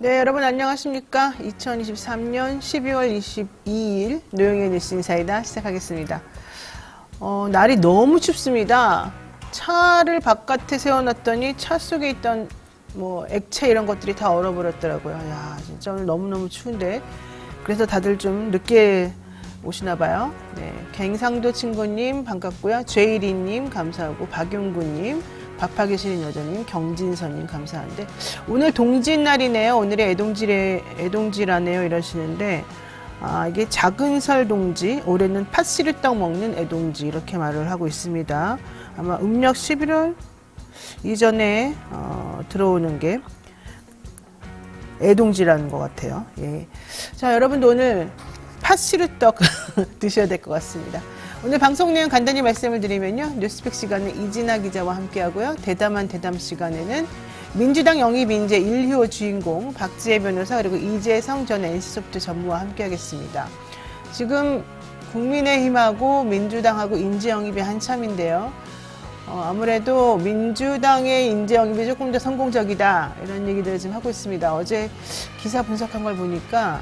네, 여러분 안녕하십니까? 2023년 12월 22일 노영의 뉴스 인사이다 시작하겠습니다. 날이 너무 춥습니다. 차를 바깥에 세워놨더니 차 속에 있던 액체 이런 것들이 다 얼어버렸더라고요. 야, 진짜 오늘 너무너무 추운데. 그래서 다들 좀 늦게 오시나 봐요. 네, 갱상도 친구님 반갑고요. 죄일이님 감사하고 박용구님, 밥하기 싫은 여자님, 경진선님 감사한데 오늘 동지날이네요. 오늘의 애동지라네요 이러시는데 이게 작은 설 동지, 올해는 팥시루떡 먹는 애동지 이렇게 말을 하고 있습니다. 아마 음력 11월 이전에 들어오는 게 애동지라는 것 같아요. 예. 자, 여러분도 오늘 팥시루떡 드셔야 될 것 같습니다. 오늘 방송 내용 간단히 말씀을 드리면요. 뉴스픽 시간은 이진아 기자와 함께하고요. 대담한 대담 시간에는 민주당 영입 인재 1호 주인공 박지혜 변호사 그리고 이재성 전 NC소프트 전무와 함께하겠습니다. 지금 국민의힘하고 민주당하고 인재 영입이 한참인데요. 아무래도 민주당의 인재 영입이 조금 더 성공적이다 이런 얘기들을 지금 하고 있습니다. 어제 기사 분석한 걸 보니까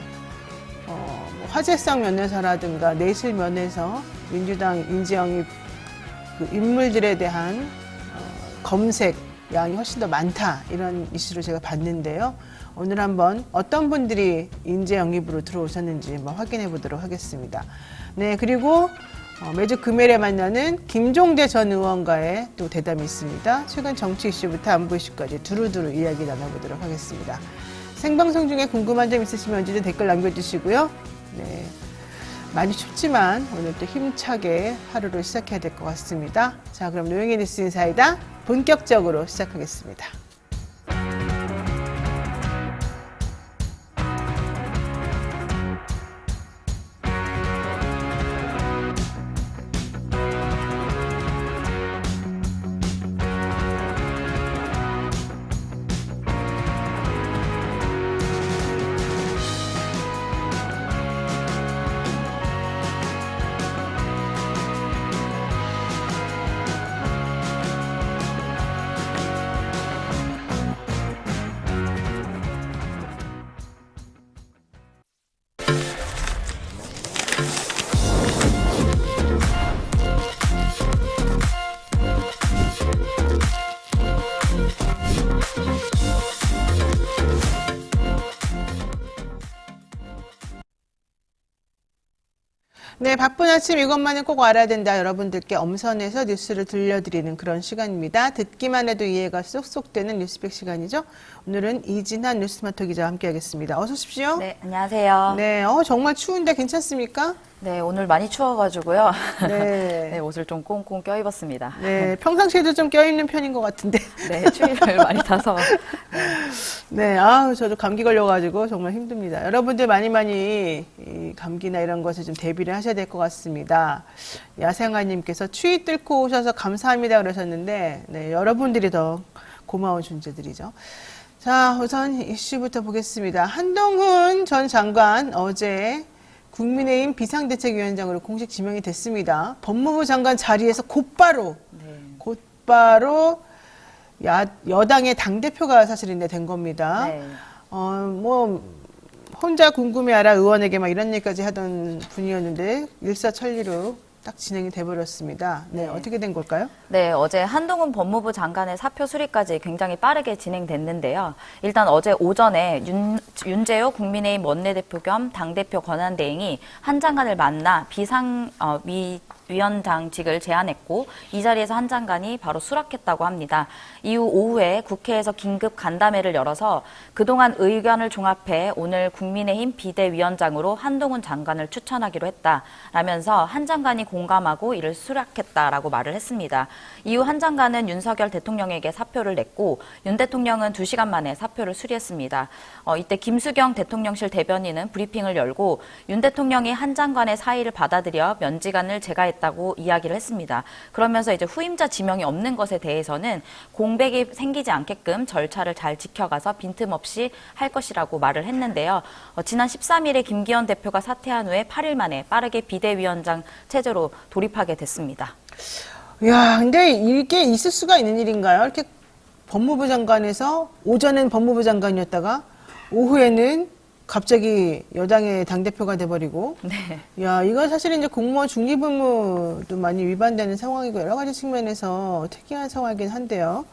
화제성 면에서라든가 내실 면에서 민주당 인재 영입 인물들에 대한 검색 양이 훨씬 더 많다 이런 이슈를 제가 봤는데요. 오늘 한번 어떤 분들이 인재 영입으로 들어오셨는지 한번 확인해 보도록 하겠습니다. 네, 그리고 매주 금요일에 만나는 김종대 전 의원과의 또 대담이 있습니다. 최근 정치 이슈부터 안보 이슈까지 두루두루 이야기 나눠보도록 하겠습니다. 생방송 중에 궁금한 점 있으시면 언제든 댓글 남겨주시고요. 네, 많이 춥지만 오늘 또 힘차게 하루를 시작해야 될 것 같습니다. 자, 그럼 노영의 뉴스 인사이다 본격적으로 시작하겠습니다. 네, 바쁜 아침 이것만은 꼭 알아야 된다. 여러분들께 엄선해서 뉴스를 들려드리는 그런 시간입니다. 듣기만 해도 이해가 쏙쏙 되는 뉴스백 시간이죠. 오늘은 이진한 뉴스마터 기자와 함께하겠습니다. 어서 오십시오. 네, 안녕하세요. 네, 정말 추운데 괜찮습니까? 네, 오늘 많이 추워가지고요. 네. 네, 옷을 좀 꽁꽁 껴입었습니다. 네, 평상시에도 좀 껴입는 편인 것 같은데. 네, 추위를 많이 타서. 네, 저도 감기 걸려가지고 정말 힘듭니다. 여러분들 많이 이 감기나 이런 것에 좀 대비를 하셔야 될 것 같습니다. 야생아님께서 추위 뚫고 오셔서 감사합니다 그러셨는데, 네, 여러분들이 더 고마운 존재들이죠. 자, 우선 이슈부터 보겠습니다. 한동훈 전 장관 어제 국민의힘 비상대책위원장으로 공식 지명이 됐습니다. 법무부 장관 자리에서 곧바로 여당의 당대표가 사실인데 된 겁니다. 네. 혼자 궁금해하라 의원에게 막 이런 얘기까지 하던 분이었는데 일사천리로 딱 진행이 돼버렸습니다. 네, 어떻게 된 걸까요? 네, 어제 한동훈 법무부 장관의 사표 수리까지 굉장히 빠르게 진행됐는데요. 일단 어제 오전에 윤재호 국민의힘 원내대표 겸 당대표 권한대행이 한 장관을 만나 위원장직을 제안했고 이 자리에서 한 장관이 바로 수락했다고 합니다. 이후 오후에 국회에서 긴급 간담회를 열어서 그동안 의견을 종합해 오늘 국민의힘 비대위원장으로 한동훈 장관을 추천하기로 했다라면서 한 장관이 공감하고 이를 수락했다라고 말을 했습니다. 이후 한 장관은 윤석열 대통령에게 사표를 냈고 윤 대통령은 2시간 만에 사표를 수리했습니다. 이때 김수경 대통령실 대변인은 브리핑을 열고 윤 대통령이 한 장관의 사의를 받아들여 면직안을 제거했다고 이야기를 했습니다. 그러면서 이제 후임자 지명이 없는 것에 대해서는 공백이 생기지 않게끔 절차를 잘 지켜가서 빈틈없이 할 것이라고 말을 했는데요. 지난 13일에 김기현 대표가 사퇴한 후에 8일 만에 빠르게 비대위원장 체제로 돌입하게 됐습니다. 야, 근데 이게 있을 수가 있는 일인가요? 이렇게 법무부 장관에서 오전엔 법무부 장관이었다가 오후에는 갑자기 여당의 당대표가 돼버리고, 네. 야, 이건 사실은 이제 공무원 중립 의무도 많이 위반되는 상황이고, 여러 가지 측면에서 특이한 상황이긴 한데요.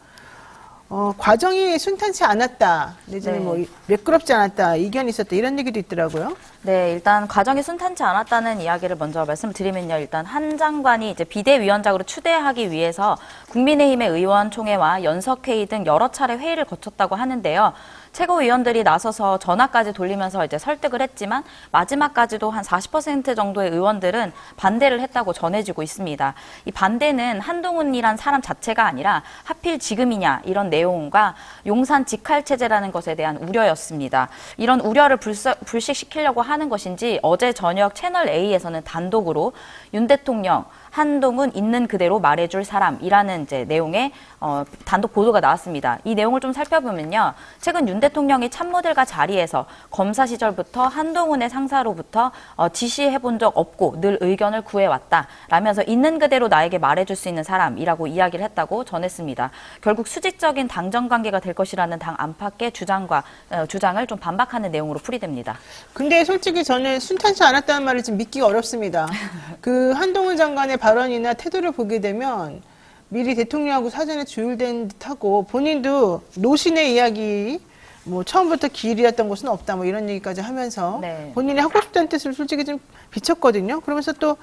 과정이 순탄치 않았다, 내지는 네. 뭐, 매끄럽지 않았다, 이견이 있었다, 이런 얘기도 있더라고요. 네, 일단 과정이 순탄치 않았다는 이야기를 먼저 말씀드리면요. 일단 한 장관이 이제 비대위원장으로 추대하기 위해서 국민의힘의 의원총회와 연석회의 등 여러 차례 회의를 거쳤다고 하는데요. 최고위원들이 나서서 전화까지 돌리면서 이제 설득을 했지만 마지막까지도 한 40% 정도의 의원들은 반대를 했다고 전해지고 있습니다. 이 반대는 한동훈이란 사람 자체가 아니라 하필 지금이냐 이런 내용과 용산 직할체제라는 것에 대한 우려였습니다. 이런 우려를 불식시키려고 하는 것인지 어제 저녁 채널A에서는 단독으로 윤 대통령 한동훈 있는 그대로 말해줄 사람이라는 이제 내용의 단독 보도가 나왔습니다. 이 내용을 좀 살펴보면요. 최근 윤 대통령이 참모들과 자리에서 검사 시절부터 한동훈의 상사로부터 지시해본 적 없고 늘 의견을 구해왔다. 라면서 있는 그대로 나에게 말해줄 수 있는 사람이라고 이야기를 했다고 전했습니다. 결국 수직적인 당정 관계가 될 것이라는 당 안팎의 주장을 좀 반박하는 내용으로 풀이됩니다. 근데 솔직히 저는 순탄치 않았다는 말을 좀 믿기가 어렵습니다. 그 한동훈 장관의 발언이나 태도를 보게 되면 미리 대통령하고 사전에 조율된 듯하고 본인도 노신의 이야기 뭐 처음부터 기일이었던 것은 없다 뭐 이런 얘기까지 하면서 네. 본인이 하고 싶다는 뜻을 솔직히 좀 비쳤거든요. 그러면서 또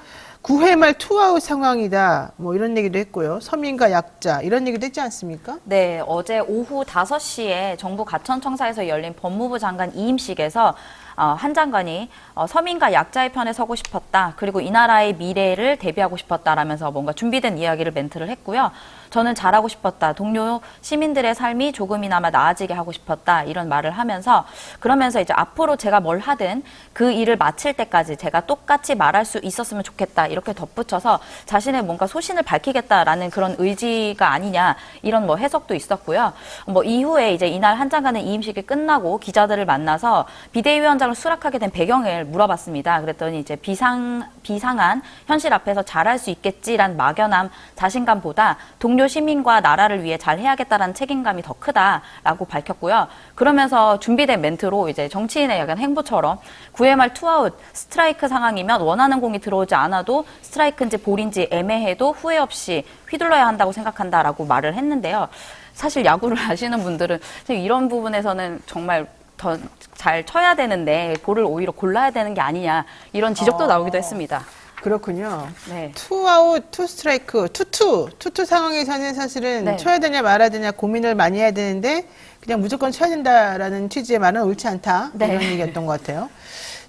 9회 말 투아웃 상황이다 뭐 이런 얘기도 했고요. 서민과 약자 이런 얘기도 했지 않습니까? 네, 어제 오후 5시에 정부 가천청사에서 열린 법무부 장관 이임식에서 한 장관이 서민과 약자의 편에 서고 싶었다. 그리고 이 나라의 미래를 대비하고 싶었다라면서 뭔가 준비된 이야기를 멘트를 했고요. 저는 잘하고 싶었다. 동료 시민들의 삶이 조금이나마 나아지게 하고 싶었다. 이런 말을 하면서 그러면서 이제 앞으로 제가 뭘 하든 그 일을 마칠 때까지 제가 똑같이 말할 수 있었으면 좋겠다. 이렇게 덧붙여서 자신의 뭔가 소신을 밝히겠다라는 그런 의지가 아니냐. 이런 뭐 해석도 있었고요. 뭐 이후에 이제 이날 한 장관은 이임식이 끝나고 기자들을 만나서 비대위원장을 수락하게 된 배경을 물어봤습니다. 그랬더니 이제 비상한 현실 앞에서 잘할 수 있겠지란 막연함, 자신감보다 동료 시민과 나라를 위해 잘 해야겠다라는 책임감이 더 크다라고 밝혔고요. 그러면서 준비된 멘트로 이제 정치인의 약간 행보처럼 9회 말 투아웃 스트라이크 상황이면 원하는 공이 들어오지 않아도 스트라이크인지 볼인지 애매해도 후회 없이 휘둘러야 한다고 생각한다라고 말을 했는데요. 사실 야구를 아시는 분들은 이런 부분에서는 정말 더 잘 쳐야 되는데 볼을 오히려 골라야 되는 게 아니냐 이런 지적도 나오기도 했습니다. 그렇군요. 네. 투아웃, 투스트라이크, 투투 상황에서는 사실은 네. 쳐야 되냐 말아야 되냐 고민을 많이 해야 되는데 그냥 무조건 쳐야 된다라는 취지의 말은 옳지 않다. 네. 이런 얘기였던 것 같아요.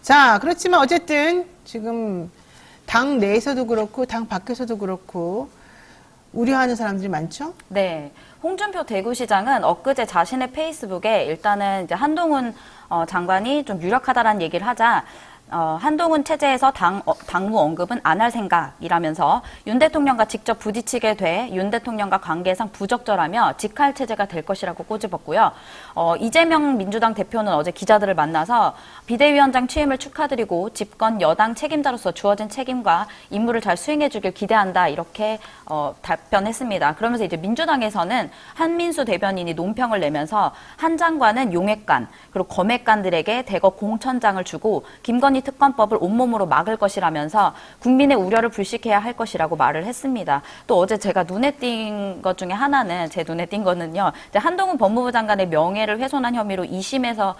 자, 그렇지만 어쨌든 지금 당 내에서도 그렇고 당 밖에서도 그렇고 우려하는 사람들이 많죠? 네. 홍준표 대구시장은 엊그제 자신의 페이스북에 일단은 이제 한동훈 장관이 좀 유력하다라는 얘기를 하자 한동훈 체제에서 당무 언급은 안 할 생각이라면서 윤 대통령과 직접 부딪히게 돼 윤 대통령과 관계상 부적절하며 직할 체제가 될 것이라고 꼬집었고요. 이재명 민주당 대표는 어제 기자들을 만나서 비대위원장 취임을 축하드리고 집권 여당 책임자로서 주어진 책임과 임무를 잘 수행해 주길 기대한다 이렇게 답변했습니다. 그러면서 이제 민주당에서는 한민수 대변인이 논평을 내면서 한 장관은 용액관 그리고 검액관들에게 대거 공천장을 주고 김건희 특검법을 온몸으로 막을 것이라면서 국민의 우려를 불식해야 할 것이라고 말을 했습니다. 또 어제 제가 눈에 띈 것 중에 하나는 제 눈에 띈 거는요. 이제 한동훈 법무부 장관의 명예를 훼손한 혐의로 2심에서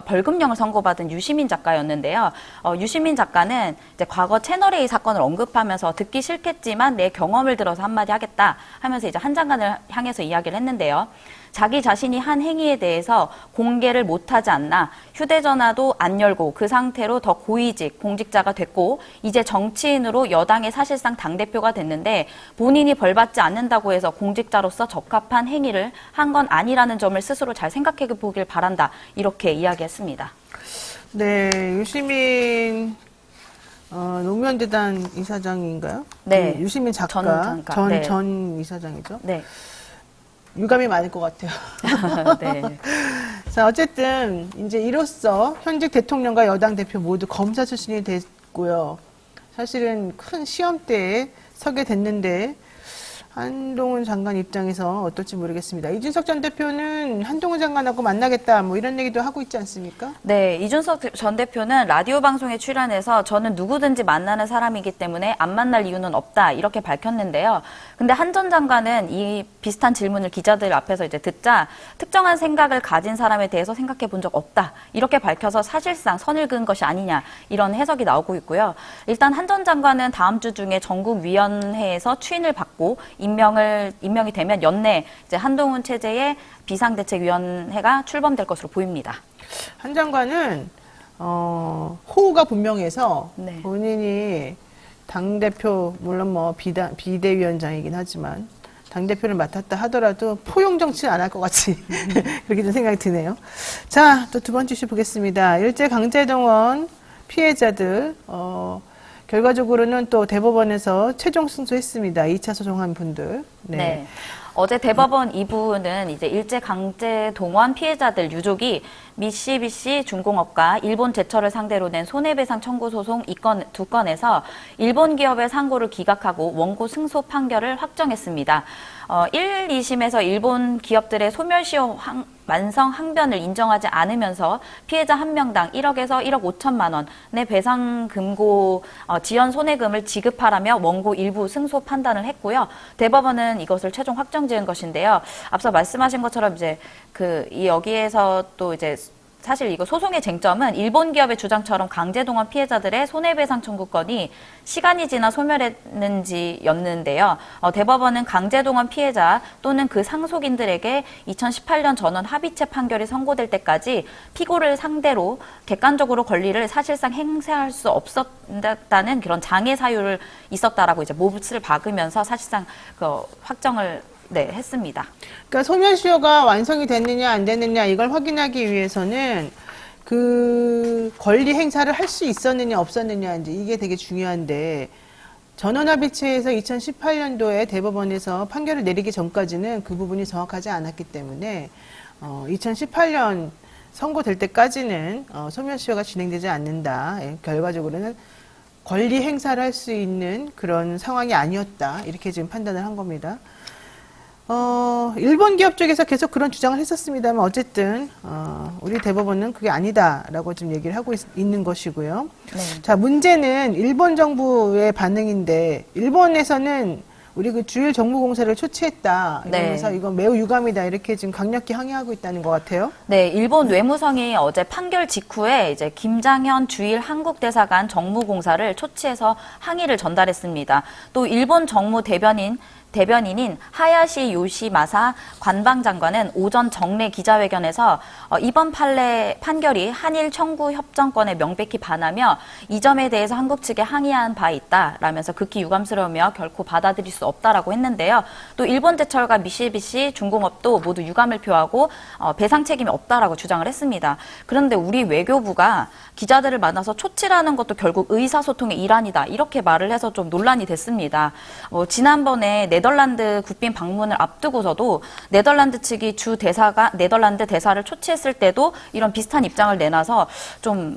벌금형을 선고받은 유시민 작가였는데요. 유시민 작가는 이제 과거 채널A 사건을 언급하면서 듣기 싫겠지만 내 경험을 들어서 한마디 하겠다 하면서 이제 한 장관을 향해서 이야기를 했는데요. 자기 자신이 한 행위에 대해서 공개를 못하지 않나 휴대전화도 안 열고 그 상태로 더 고위직 공직자가 됐고 이제 정치인으로 여당의 사실상 당대표가 됐는데 본인이 벌받지 않는다고 해서 공직자로서 적합한 행위를 한 건 아니라는 점을 스스로 잘 생각해 보길 바란다 이렇게 이야기했습니다. 네, 유시민 노무현재단 이사장인가요? 네. 그 유시민 작가, 네. 전 이사장이죠. 네. 유감이 많을 것 같아요. 네. 자, 어쨌든 이제 이로써 현직 대통령과 여당 대표 모두 검사 출신이 됐고요. 사실은 큰 시험대에 서게 됐는데 한동훈 장관 입장에서 어떨지 모르겠습니다. 이준석 전 대표는 한동훈 장관하고 만나겠다 뭐 이런 얘기도 하고 있지 않습니까? 네, 이준석 전 대표는 라디오 방송에 출연해서 저는 누구든지 만나는 사람이기 때문에 안 만날 이유는 없다 이렇게 밝혔는데요. 근데 한 전 장관은 이 비슷한 질문을 기자들 앞에서 이제 듣자 특정한 생각을 가진 사람에 대해서 생각해 본 적 없다 이렇게 밝혀서 사실상 선을 그은 것이 아니냐 이런 해석이 나오고 있고요. 일단 한 전 장관은 다음 주 중에 전국위원회에서 추인을 받고 임명이 되면 연내 이제 한동훈 체제의 비상대책위원회가 출범될 것으로 보입니다. 한 장관은 호우가 분명해서 네. 본인이 당대표 물론 뭐 비대위원장이긴 하지만 당대표를 맡았다 하더라도 포용 정치는 안 할 것 같이 그렇게 좀 생각이 드네요. 자, 또 두 번째 이슈 보겠습니다. 일제강제동원 피해자들 결과적으로는 또 대법원에서 최종 승소했습니다. 2차 소송한 분들. 네. 어제 대법원 2부는 이제 일제강제동원 피해자들 유족이 미쓰비시 중공업과 일본 제철을 상대로 낸 손해배상 청구 소송 두 건에서 일본 기업의 상고를 기각하고 원고 승소 판결을 확정했습니다. 1, 2심에서 일본 기업들의 소멸시효 완성 항변을 인정하지 않으면서 피해자 한 명당 1억에서 1억 5천만 원의 배상 금고 지연 손해금을 지급하라며 원고 일부 승소 판단을 했고요. 대법원은 이것을 최종 확정지은 것인데요. 앞서 말씀하신 것처럼 이제 여기에서 또 이제 사실 이거 소송의 쟁점은 일본 기업의 주장처럼 강제동원 피해자들의 손해배상 청구권이 시간이 지나 소멸했는지였는데요. 대법원은 강제동원 피해자 또는 그 상속인들에게 2018년 전원 합의체 판결이 선고될 때까지 피고를 상대로 객관적으로 권리를 사실상 행사할 수 없었다는 그런 장애 사유를 있었다라고 이제 몫을 박으면서 사실상 확정을 했습니다. 그러니까 소멸시효가 완성이 됐느냐 안 됐느냐 이걸 확인하기 위해서는 그 권리 행사를 할 수 있었느냐 없었느냐 이제 이게 되게 중요한데 전원합의체에서 2018년도에 대법원에서 판결을 내리기 전까지는 그 부분이 정확하지 않았기 때문에 2018년 선고될 때까지는 소멸시효가 진행되지 않는다. 결과적으로는 권리 행사를 할 수 있는 그런 상황이 아니었다. 이렇게 지금 판단을 한 겁니다. 일본 기업 쪽에서 계속 그런 주장을 했었습니다만 어쨌든 우리 대법원은 그게 아니다라고 지금 얘기를 하고 있는 것이고요. 네. 자, 문제는 일본 정부의 반응인데 일본에서는 우리 그 주일 정무공사를 초치했다 이러면서 이건 매우 유감이다 이렇게 지금 강력히 항의하고 있다는 것 같아요. 네, 일본 외무성이 어제 판결 직후에 이제 김장현 주일 한국대사관 정무공사를 초치해서 항의를 전달했습니다. 또 일본 정무 대변인인 하야시 요시마사 관방장관은 오전 정례 기자회견에서 이번 판결이 한일 청구 협정권에 명백히 반하며 이 점에 대해서 한국 측에 항의한 바 있다라면서 극히 유감스러우며 결코 받아들일 수 없다라고 했는데요. 또 일본 제철과 미쓰비시 중공업도 모두 유감을 표하고 배상 책임이 없다라고 주장을 했습니다. 그런데 우리 외교부가 기자들을 만나서 초치라는 것도 결국 의사소통의 일환이다 이렇게 말을 해서 좀 논란이 됐습니다. 네덜란드 국빈 방문을 앞두고서도 네덜란드 측이 네덜란드 대사를 초치했을 때도 이런 비슷한 입장을 내놔서 좀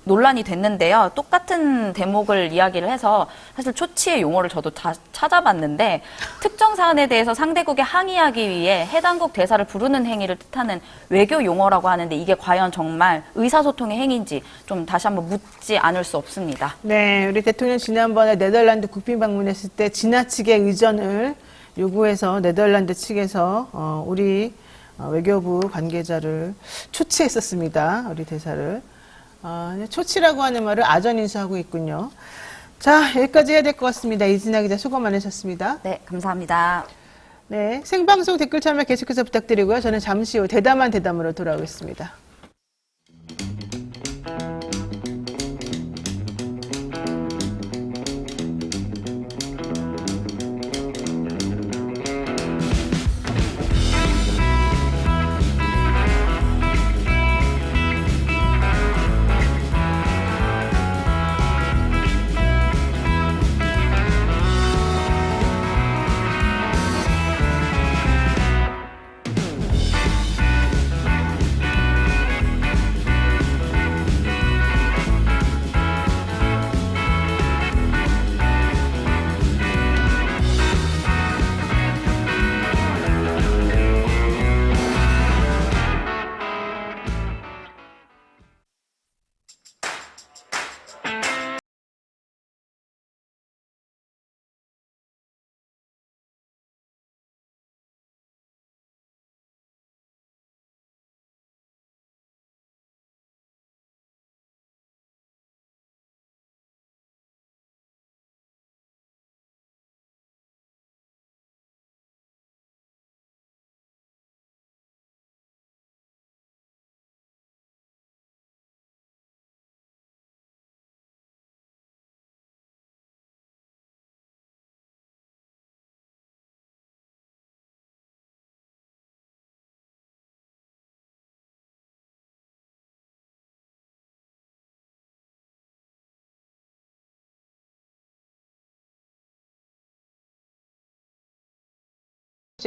논란이 됐는데요. 똑같은 대목을 이야기를 해서 사실 초치의 용어를 저도 다 찾아봤는데 특정 사안에 대해서 상대국에 항의하기 위해 해당국 대사를 부르는 행위를 뜻하는 외교 용어라고 하는데 이게 과연 정말 의사소통의 행위인지 좀 다시 한번 묻지 않을 수 없습니다. 네, 우리 대통령 지난번에 네덜란드 국빈 방문했을 때 지나치게 의전을 요구해서 네덜란드 측에서 우리 외교부 관계자를 초치했었습니다. 우리 대사를. 초치라고 하는 말을 아전인수하고 있군요. 자, 여기까지 해야 될 것 같습니다. 이진아 기자 수고 많으셨습니다. 네, 감사합니다. 네, 생방송 댓글 참여 계속해서 부탁드리고요. 저는 잠시 후 대담한 대담으로 돌아오겠습니다.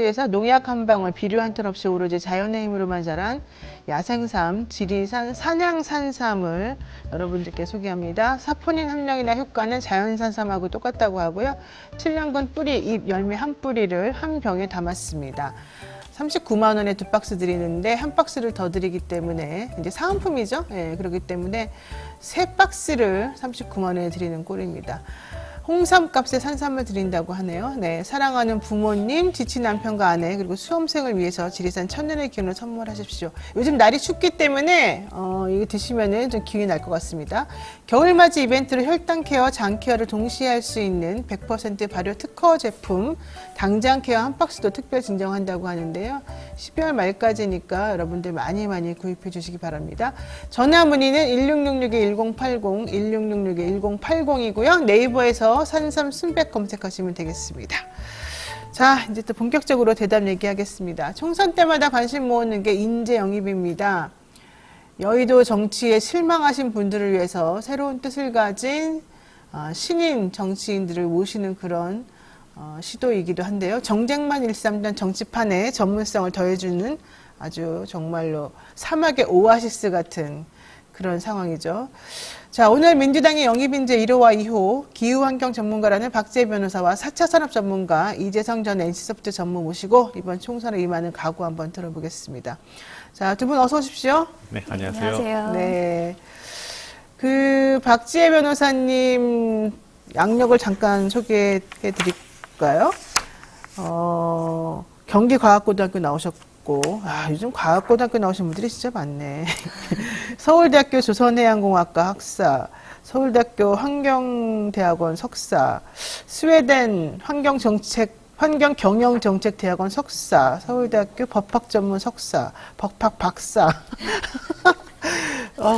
에서 농약 한 방울, 비료 한 톨 없이 오로지 자연의 힘으로만 자란 야생삼, 지리산 산양산삼을 여러분들께 소개합니다. 사포닌 함량이나 효과는 자연산삼하고 똑같다고 하고요. 7년근 뿌리, 잎, 열매 한 뿌리를 한 병에 담았습니다. 39만 원에 2박스 드리는데 한 박스를 더 드리기 때문에 이제 사은품이죠. 예, 그렇기 때문에 3박스를 39만 원에 드리는 꼴입니다. 홍삼 값에 산삼을 드린다고 하네요. 네, 사랑하는 부모님, 지친 남편과 아내, 그리고 수험생을 위해서 지리산 천년의 기운을 선물하십시오. 요즘 날이 춥기 때문에 이거 드시면은 좀 기운이 날 것 같습니다. 겨울맞이 이벤트로 혈당 케어, 장 케어를 동시에 할 수 있는 100% 발효 특허 제품 당장 케어 한 박스도 특별 진정한다고 하는데요. 12월 말까지니까 여러분들 많이 구입해 주시기 바랍니다. 전화 문의는 1666-1080, 1666-1080이고요. 네이버에서 산삼 순백 검색하시면 되겠습니다. 자, 이제 또 본격적으로 대답 얘기하겠습니다. 총선 때마다 관심 모으는 게 인재 영입입니다. 여의도 정치에 실망하신 분들을 위해서 새로운 뜻을 가진 신인 정치인들을 모시는 그런 시도이기도 한데요. 정쟁만 일삼던 정치판에 전문성을 더해주는 아주 정말로 사막의 오아시스 같은 그런 상황이죠. 자, 오늘 민주당의 영입인재 1호와 2호 기후환경 전문가라는 박재희 변호사와 4차 산업 전문가 이재성 전 NC소프트 전무 모시고 이번 총선에 임하는 각오 한번 들어보겠습니다. 자, 두 분 어서 오십시오. 네, 안녕하세요. 안녕하세요. 네. 그 박지혜 변호사님 양력을 잠깐 소개해 드릴까요? 경기과학고등학교 나오셨고, 요즘 과학고등학교 나오신 분들이 진짜 많네. 서울대학교 조선해양공학과 학사, 서울대학교 환경대학원 석사, 스웨덴 환경경영정책대학원 석사, 서울대학교 법학전문 석사, 법학 박사.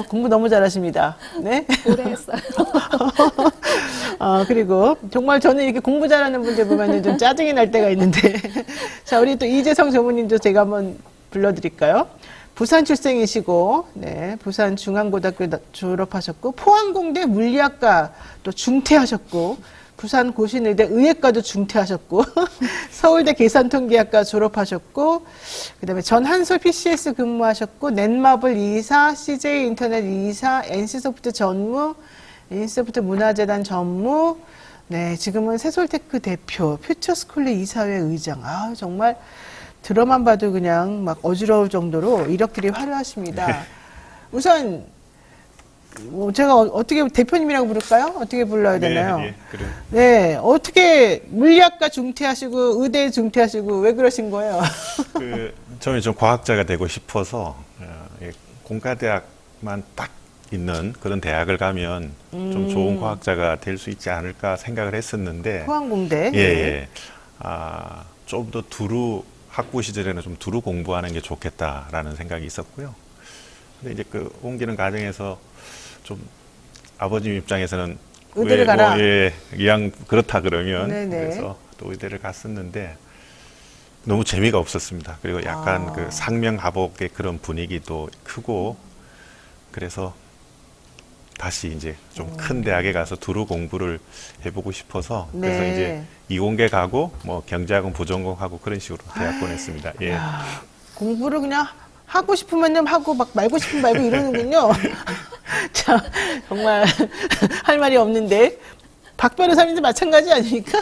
공부 너무 잘하십니다. 네. 오래 했어요. 그리고 정말 저는 이렇게 공부 잘하는 분들 보면 좀 짜증이 날 때가 있는데. 자, 우리 또 이재성 전무님도 제가 한번 불러드릴까요? 부산 출생이시고, 네, 부산 중앙고등학교 졸업하셨고, 포항공대 물리학과 또 중퇴하셨고, 부산 고신의대 의예과도 중퇴하셨고, 서울대 계산통계학과 졸업하셨고, 그 다음에 전 한솔 PCS 근무하셨고, 넷마블 2사, CJ 인터넷 2사, NC소프트 전무, NC소프트 문화재단 전무, 네, 지금은 세솔테크 대표, 퓨처스쿨리 이사회 의장. 정말 들어만 봐도 그냥 막 어지러울 정도로 이력들이 화려하십니다. 우선, 제가 어떻게 대표님이라고 부를까요? 어떻게 불러야 되나요? 네, 그래요. 네, 어떻게 물리학과 중퇴하시고 의대 중퇴하시고 왜 그러신 거예요? 저는 좀 과학자가 되고 싶어서 공과대학만 딱 있는 그런 대학을 가면 좀 좋은 과학자가 될 수 있지 않을까 생각을 했었는데. 포항공대. 예. 좀 더 학부 시절에는 좀 두루 공부하는 게 좋겠다라는 생각이 있었고요. 근데 이제 옮기는 과정에서 좀 아버님 입장에서는 의대를 가라. 이왕 그렇다 그러면 네네. 그래서 또 의대를 갔었는데 너무 재미가 없었습니다. 그리고 약간 상명하복의 그런 분위기도 크고 그래서 다시 이제 좀 큰 대학에 가서 두루 공부를 해보고 싶어서 그래서 네. 이제 이공계 가고 뭐 경제학원 부전공하고 그런 식으로 대학 보냈습니다. 예. 공부를 그냥 하고 싶으면 하고 막 말고 싶으면 말고 이러는군요. 참 정말 할 말이 없는데 박 변호사님도 마찬가지 아닙니까?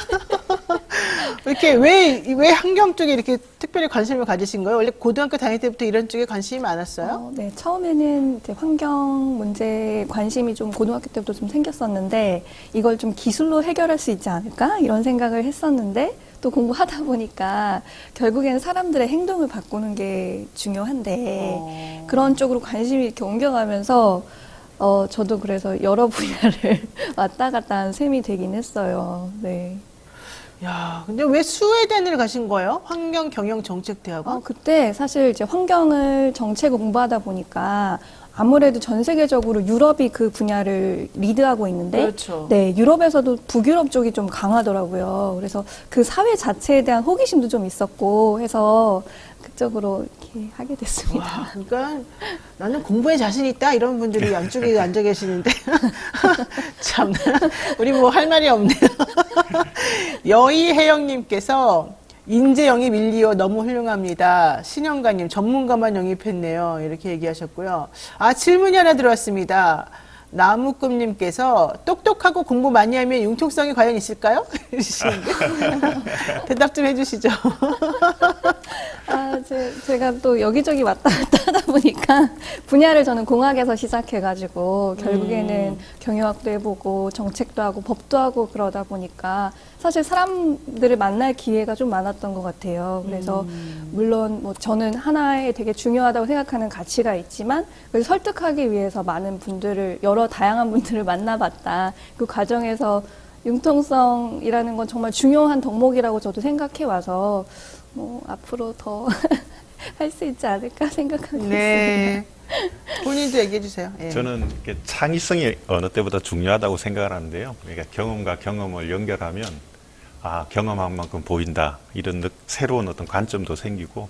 이렇게 왜 환경 쪽에 이렇게 특별히 관심을 가지신 거예요? 원래 고등학교 다닐 때부터 이런 쪽에 관심이 많았어요? 네, 처음에는 이제 환경 문제에 관심이 좀 고등학교 때부터 좀 생겼었는데 이걸 좀 기술로 해결할 수 있지 않을까? 이런 생각을 했었는데 또 공부하다 보니까 결국에는 사람들의 행동을 바꾸는 게 중요한데 그런 쪽으로 관심이 이렇게 옮겨가면서 저도 그래서 여러 분야를 왔다 갔다 한 셈이 되긴 했어요. 네. 야, 근데 왜 스웨덴을 가신 거예요? 환경경영정책대학원? 그때 사실 이제 환경을 정책 공부하다 보니까 아무래도 전 세계적으로 유럽이 그 분야를 리드하고 있는데, 그렇죠. 네, 유럽에서도 북유럽 쪽이 좀 강하더라고요. 그래서 그 사회 자체에 대한 호기심도 좀 있었고 해서 그쪽으로 이렇게 하게 됐습니다. 와, 그러니까 나는 공부에 자신 있다 이런 분들이 양쪽에 앉아 계시는데 참 우리 뭐 할 말이 없네요. 여의혜영님께서 인재 영입 1, 2호 너무 훌륭합니다. 신영가님 전문가만 영입했네요. 이렇게 얘기하셨고요. 아, 질문이 하나 들어왔습니다. 나무꿈님께서 똑똑하고 공부 많이 하면 융통성이 과연 있을까요? 대답 좀 해주시죠. 아, 제가 또 여기저기 왔다 갔다 하다 보니까 분야를 저는 공학에서 시작해가지고 결국에는 경영학도 해보고 정책도 하고 법도 하고 그러다 보니까 사실 사람들을 만날 기회가 좀 많았던 것 같아요. 그래서 물론 뭐 저는 하나에 되게 중요하다고 생각하는 가치가 있지만 그걸 설득하기 위해서 많은 분들을 여러 다양한 분들을 만나봤다. 그 과정에서 융통성이라는 건 정말 중요한 덕목이라고 저도 생각해 와서 뭐 앞으로 더 할 수 있지 않을까 생각하고 네. 본인도 얘기해 주세요. 예. 저는 이렇게 창의성이 어느 때보다 중요하다고 생각을 하는데요. 그러니까 경험과 경험을 연결하면 아, 경험한 만큼 보인다. 이런 새로운 어떤 관점도 생기고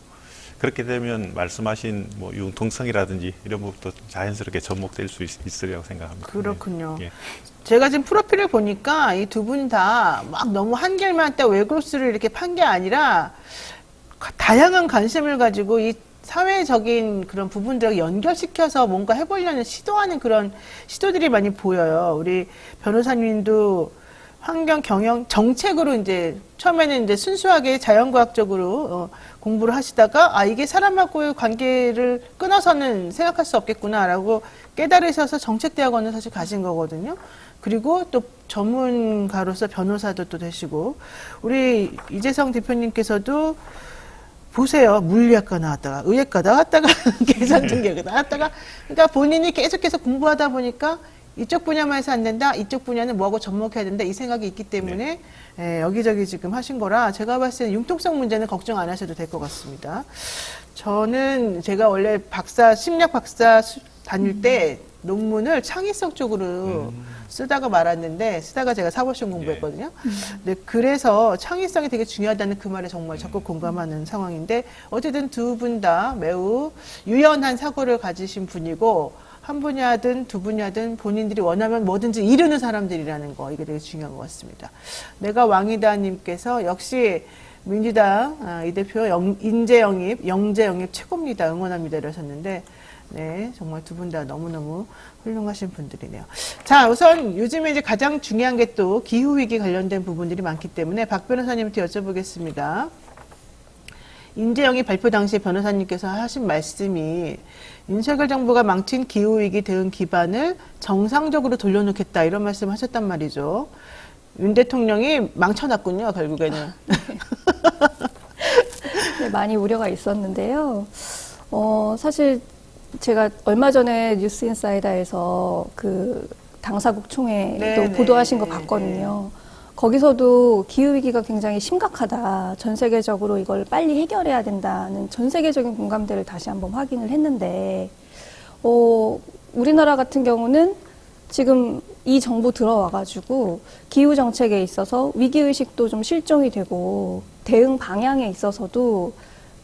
그렇게 되면 말씀하신 뭐 융통성이라든지 이런 부분도 자연스럽게 접목될 수 있으리라고 생각합니다. 그렇군요. 예. 제가 지금 프로필을 보니까 이 두 분 다 막 너무 한 길만 했다 외국수를 이렇게 판 게 아니라 다양한 관심을 가지고 이 사회적인 그런 부분들을 연결시켜서 뭔가 해보려는 시도하는 그런 시도들이 많이 보여요. 우리 변호사님도 환경 경영 정책으로 이제 처음에는 이제 순수하게 자연과학적으로 공부를 하시다가 아 이게 사람하고의 관계를 끊어서는 생각할 수 없겠구나라고 깨달으셔서 정책대학원을 사실 가신 거거든요. 그리고 또 전문가로서 변호사도 또 되시고 우리 이재성 대표님께서도 보세요. 물리학과 나왔다가 의학과 나왔다가 계산통계학과 나왔다가 그러니까 본인이 계속해서 공부하다 보니까 이쪽 분야만 해서 안 된다. 이쪽 분야는 뭐하고 접목해야 된다. 이 생각이 있기 때문에 예, 여기저기 지금 하신 거라 제가 봤을 때는 융통성 문제는 걱정 안 하셔도 될 것 같습니다. 저는 제가 원래 심리학 박사 다닐 때 논문을 창의성 쪽으로 쓰다가 말았는데 쓰다가 제가 사법시험 공부했거든요. 네, 그래서 창의성이 되게 중요하다는 그 말에 정말 적극 공감하는 상황인데 어쨌든 두 분 다 매우 유연한 사고를 가지신 분이고 한 분야든 두 분야든 본인들이 원하면 뭐든지 이루는 사람들이라는 거 이게 되게 중요한 것 같습니다. 내가 왕이다님께서 역시 민주당 이 대표 인재 영입, 영재 영입 최고입니다. 응원합니다 이러셨는데 네, 정말 두 분 다 너무너무 훌륭하신 분들이네요. 자, 우선 요즘에 이제 가장 중요한 게 또 기후위기 관련된 부분들이 많기 때문에 박 변호사님한테 여쭤보겠습니다. 인재영입 발표 당시에 변호사님께서 하신 말씀이 윤석열 정부가 망친 기후위기 대응 기반을 정상적으로 돌려놓겠다 이런 말씀 하셨단 말이죠. 윤 대통령이 망쳐놨군요, 결국에는. 네, 많이 우려가 있었는데요. 사실 제가 얼마 전에 뉴스인사이다에서 그 당사국 총회도 보도하신 거 봤거든요. 거기서도 기후위기가 굉장히 심각하다. 전 세계적으로 이걸 빨리 해결해야 된다는 전 세계적인 공감대를 다시 한번 확인을 했는데, 우리나라 같은 경우는 지금 이 정부 들어와가지고 기후 정책에 있어서 위기의식도 좀 실종이 되고 대응 방향에 있어서도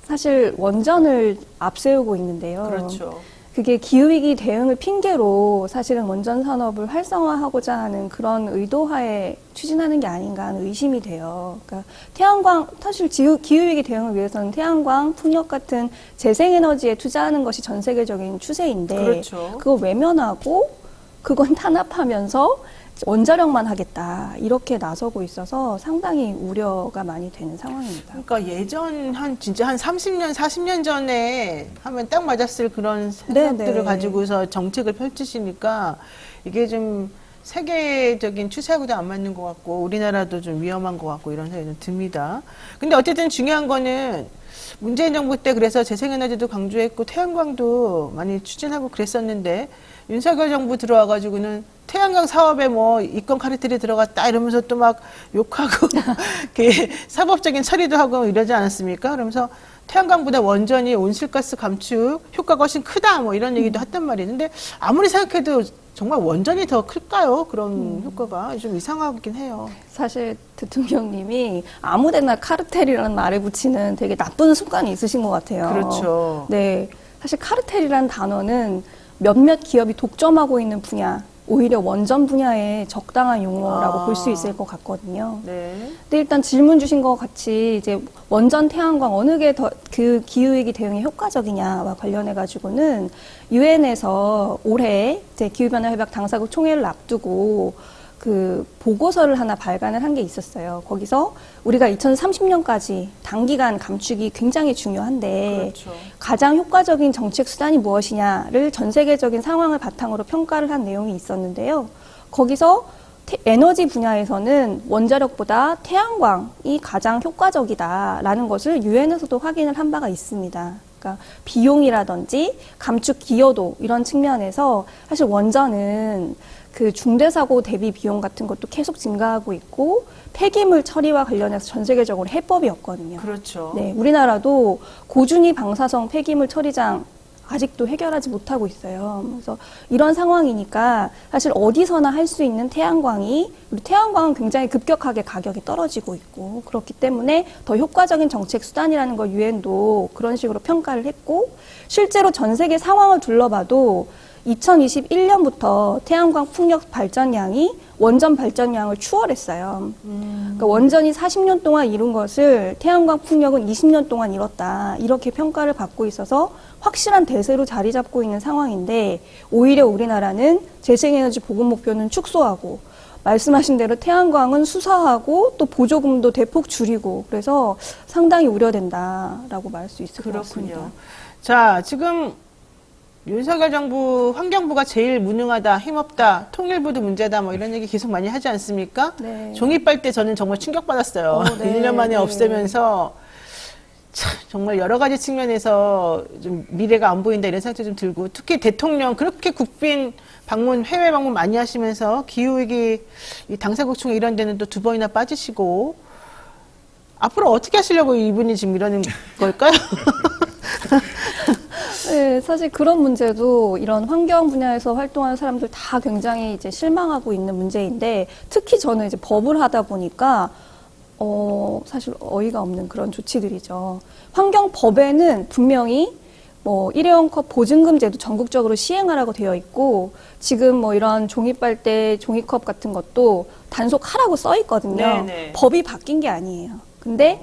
사실 원전을 앞세우고 있는데요. 그렇죠. 그게 기후위기 대응을 핑계로 사실은 원전 산업을 활성화하고자 하는 그런 의도하에 추진하는 게 아닌가 하는 의심이 돼요. 그러니까 태양광, 사실 기후위기 대응을 위해서는 태양광, 풍력 같은 재생에너지에 투자하는 것이 전 세계적인 추세인데 그렇죠. 그걸 외면하고 그건 탄압하면서 원자력만 하겠다 이렇게 나서고 있어서 상당히 우려가 많이 되는 상황입니다. 그러니까 예전 진짜 한 30년, 40년 전에 하면 딱 맞았을 그런 생각들을 가지고서 정책을 펼치시니까 이게 좀 세계적인 추세하고도 안 맞는 것 같고 우리나라도 좀 위험한 것 같고 이런 생각이 좀 듭니다. 근데 어쨌든 중요한 거는 문재인 정부 때 그래서 재생에너지도 강조했고 태양광도 많이 추진하고 그랬었는데 윤석열 정부 들어와가지고는 태양광 사업에 뭐 이권 카르텔이 들어갔다 이러면서 또 막 욕하고 사법적인 처리도 하고 이러지 않았습니까? 그러면서 태양광보다 원전이 온실가스 감축 효과가 훨씬 크다 뭐 이런 얘기도 했단 말이에요. 근데 아무리 생각해도 정말 원전이 더 클까요? 그런 효과가 좀 이상하긴 해요. 사실 대통령님이 아무데나 카르텔이라는 말을 붙이는 되게 나쁜 습관이 있으신 것 같아요. 그렇죠. 네, 사실 카르텔이라는 단어는 몇몇 기업이 독점하고 있는 분야에 오히려 원전 분야에 적당한 용어라고 아. 볼 수 있을 것 같거든요. 네. 근데 일단 질문 주신 것 같이 이제 원전 태양광 어느 게 더 그 기후위기 대응에 효과적이냐와 관련해 가지고는 유엔에서 올해 이제 기후변화 협약 당사국 총회를 앞두고 그 보고서를 하나 발간을 한 게 있었어요. 거기서 우리가 2030년까지 단기간 감축이 굉장히 중요한데 그렇죠. 가장 효과적인 정책 수단이 무엇이냐를 전 세계적인 상황을 바탕으로 평가를 한 내용이 있었는데요. 거기서 에너지 분야에서는 원자력보다 태양광이 가장 효과적이다라는 것을 유엔에서도 확인을 한 바가 있습니다. 그러니까 비용이라든지 감축 기여도 이런 측면에서 사실 원전은 그 중대사고 대비 비용 같은 것도 계속 증가하고 있고 폐기물 처리와 관련해서 전 세계적으로 해법이 없거든요. 그렇죠. 네, 우리나라도 고준위 방사성 폐기물 처리장 아직도 해결하지 못하고 있어요. 그래서 이런 상황이니까 사실 어디서나 할 수 있는 태양광이 우리 태양광은 굉장히 급격하게 가격이 떨어지고 있고 그렇기 때문에 더 효과적인 정책 수단이라는 걸 유엔도 그런 식으로 평가를 했고 실제로 전 세계 상황을 둘러봐도 2021년부터 태양광 풍력 발전량이 원전 발전량을 추월했어요. 그러니까 원전이 40년 동안 이룬 것을 태양광 풍력은 20년 동안 이뤘다. 이렇게 평가를 받고 있어서 확실한 대세로 자리 잡고 있는 상황인데 오히려 우리나라는 재생에너지 보급 목표는 축소하고 말씀하신 대로 태양광은 수사하고 또 보조금도 대폭 줄이고 그래서 상당히 우려된다라고 말할 수 있을 것 같습니다. 그렇군요. 자, 지금 윤석열 정부 환경부가 제일 무능하다, 힘없다, 통일부도 문제다, 뭐 이런 얘기 계속 많이 하지 않습니까? 네. 종이빨대 저는 정말 충격받았어요. 네, 1년 만에 네. 없애면서 참 정말 여러 가지 측면에서 좀 미래가 안 보인다 이런 생각도 좀 들고 특히 대통령 그렇게 국빈 방문, 해외 방문 많이 하시면서 기후위기 이 당사국총회 이런 데는 또 2번이나 빠지시고 앞으로 어떻게 하시려고 이분이 지금 이러는 걸까요? 네, 사실 그런 문제도 이런 환경 분야에서 활동하는 사람들 다 굉장히 이제 실망하고 있는 문제인데 특히 저는 이제 법을 하다 보니까 사실 어이가 없는 그런 조치들이죠. 환경법에는 분명히 뭐 일회용 컵 보증금 제도 전국적으로 시행하라고 되어 있고 지금 뭐 이런 종이빨대, 종이컵 같은 것도 단속하라고 써 있거든요. 네네. 법이 바뀐 게 아니에요. 근데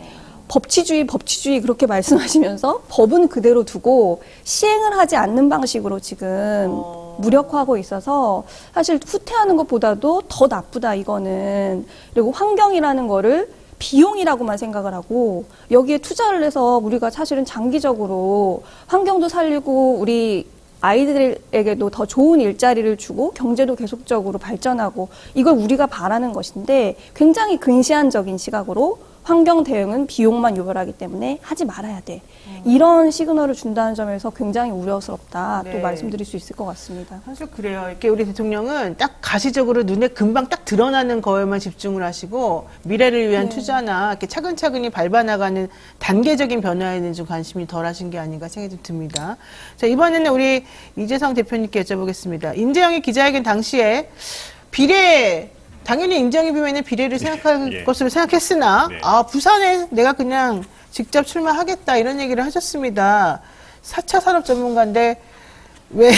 법치주의 그렇게 말씀하시면서 법은 그대로 두고 시행을 하지 않는 방식으로 지금 무력화하고 있어서 사실 후퇴하는 것보다도 더 나쁘다 이거는. 그리고 환경이라는 거를 비용이라고만 생각을 하고 여기에 투자를 해서 우리가 사실은 장기적으로 환경도 살리고 우리 아이들에게도 더 좋은 일자리를 주고 경제도 계속적으로 발전하고 이걸 우리가 바라는 것인데 굉장히 근시안적인 시각으로 환경 대응은 비용만 요별하기 때문에 하지 말아야 돼. 이런 시그널을 준다는 점에서 굉장히 우려스럽다. 네. 또 말씀드릴 수 있을 것 같습니다. 사실 그래요. 이렇게 우리 대통령은 딱 가시적으로 눈에 금방 딱 드러나는 거에만 집중을 하시고 미래를 위한 투자나 이렇게 차근차근히 밟아나가는 단계적인 변화에는 좀 관심이 덜하신 게 아닌가 생각이 좀 듭니다. 자, 이번에는 우리 이재성 대표님께 여쭤보겠습니다. 임재영이 기자회견 당시에 비례 당연히 임정희 비면은 비례를 생각할 예. 것으로 생각했으나 네. 부산에 내가 그냥 직접 출마하겠다 이런 얘기를 하셨습니다. 4차 산업 전문가인데 왜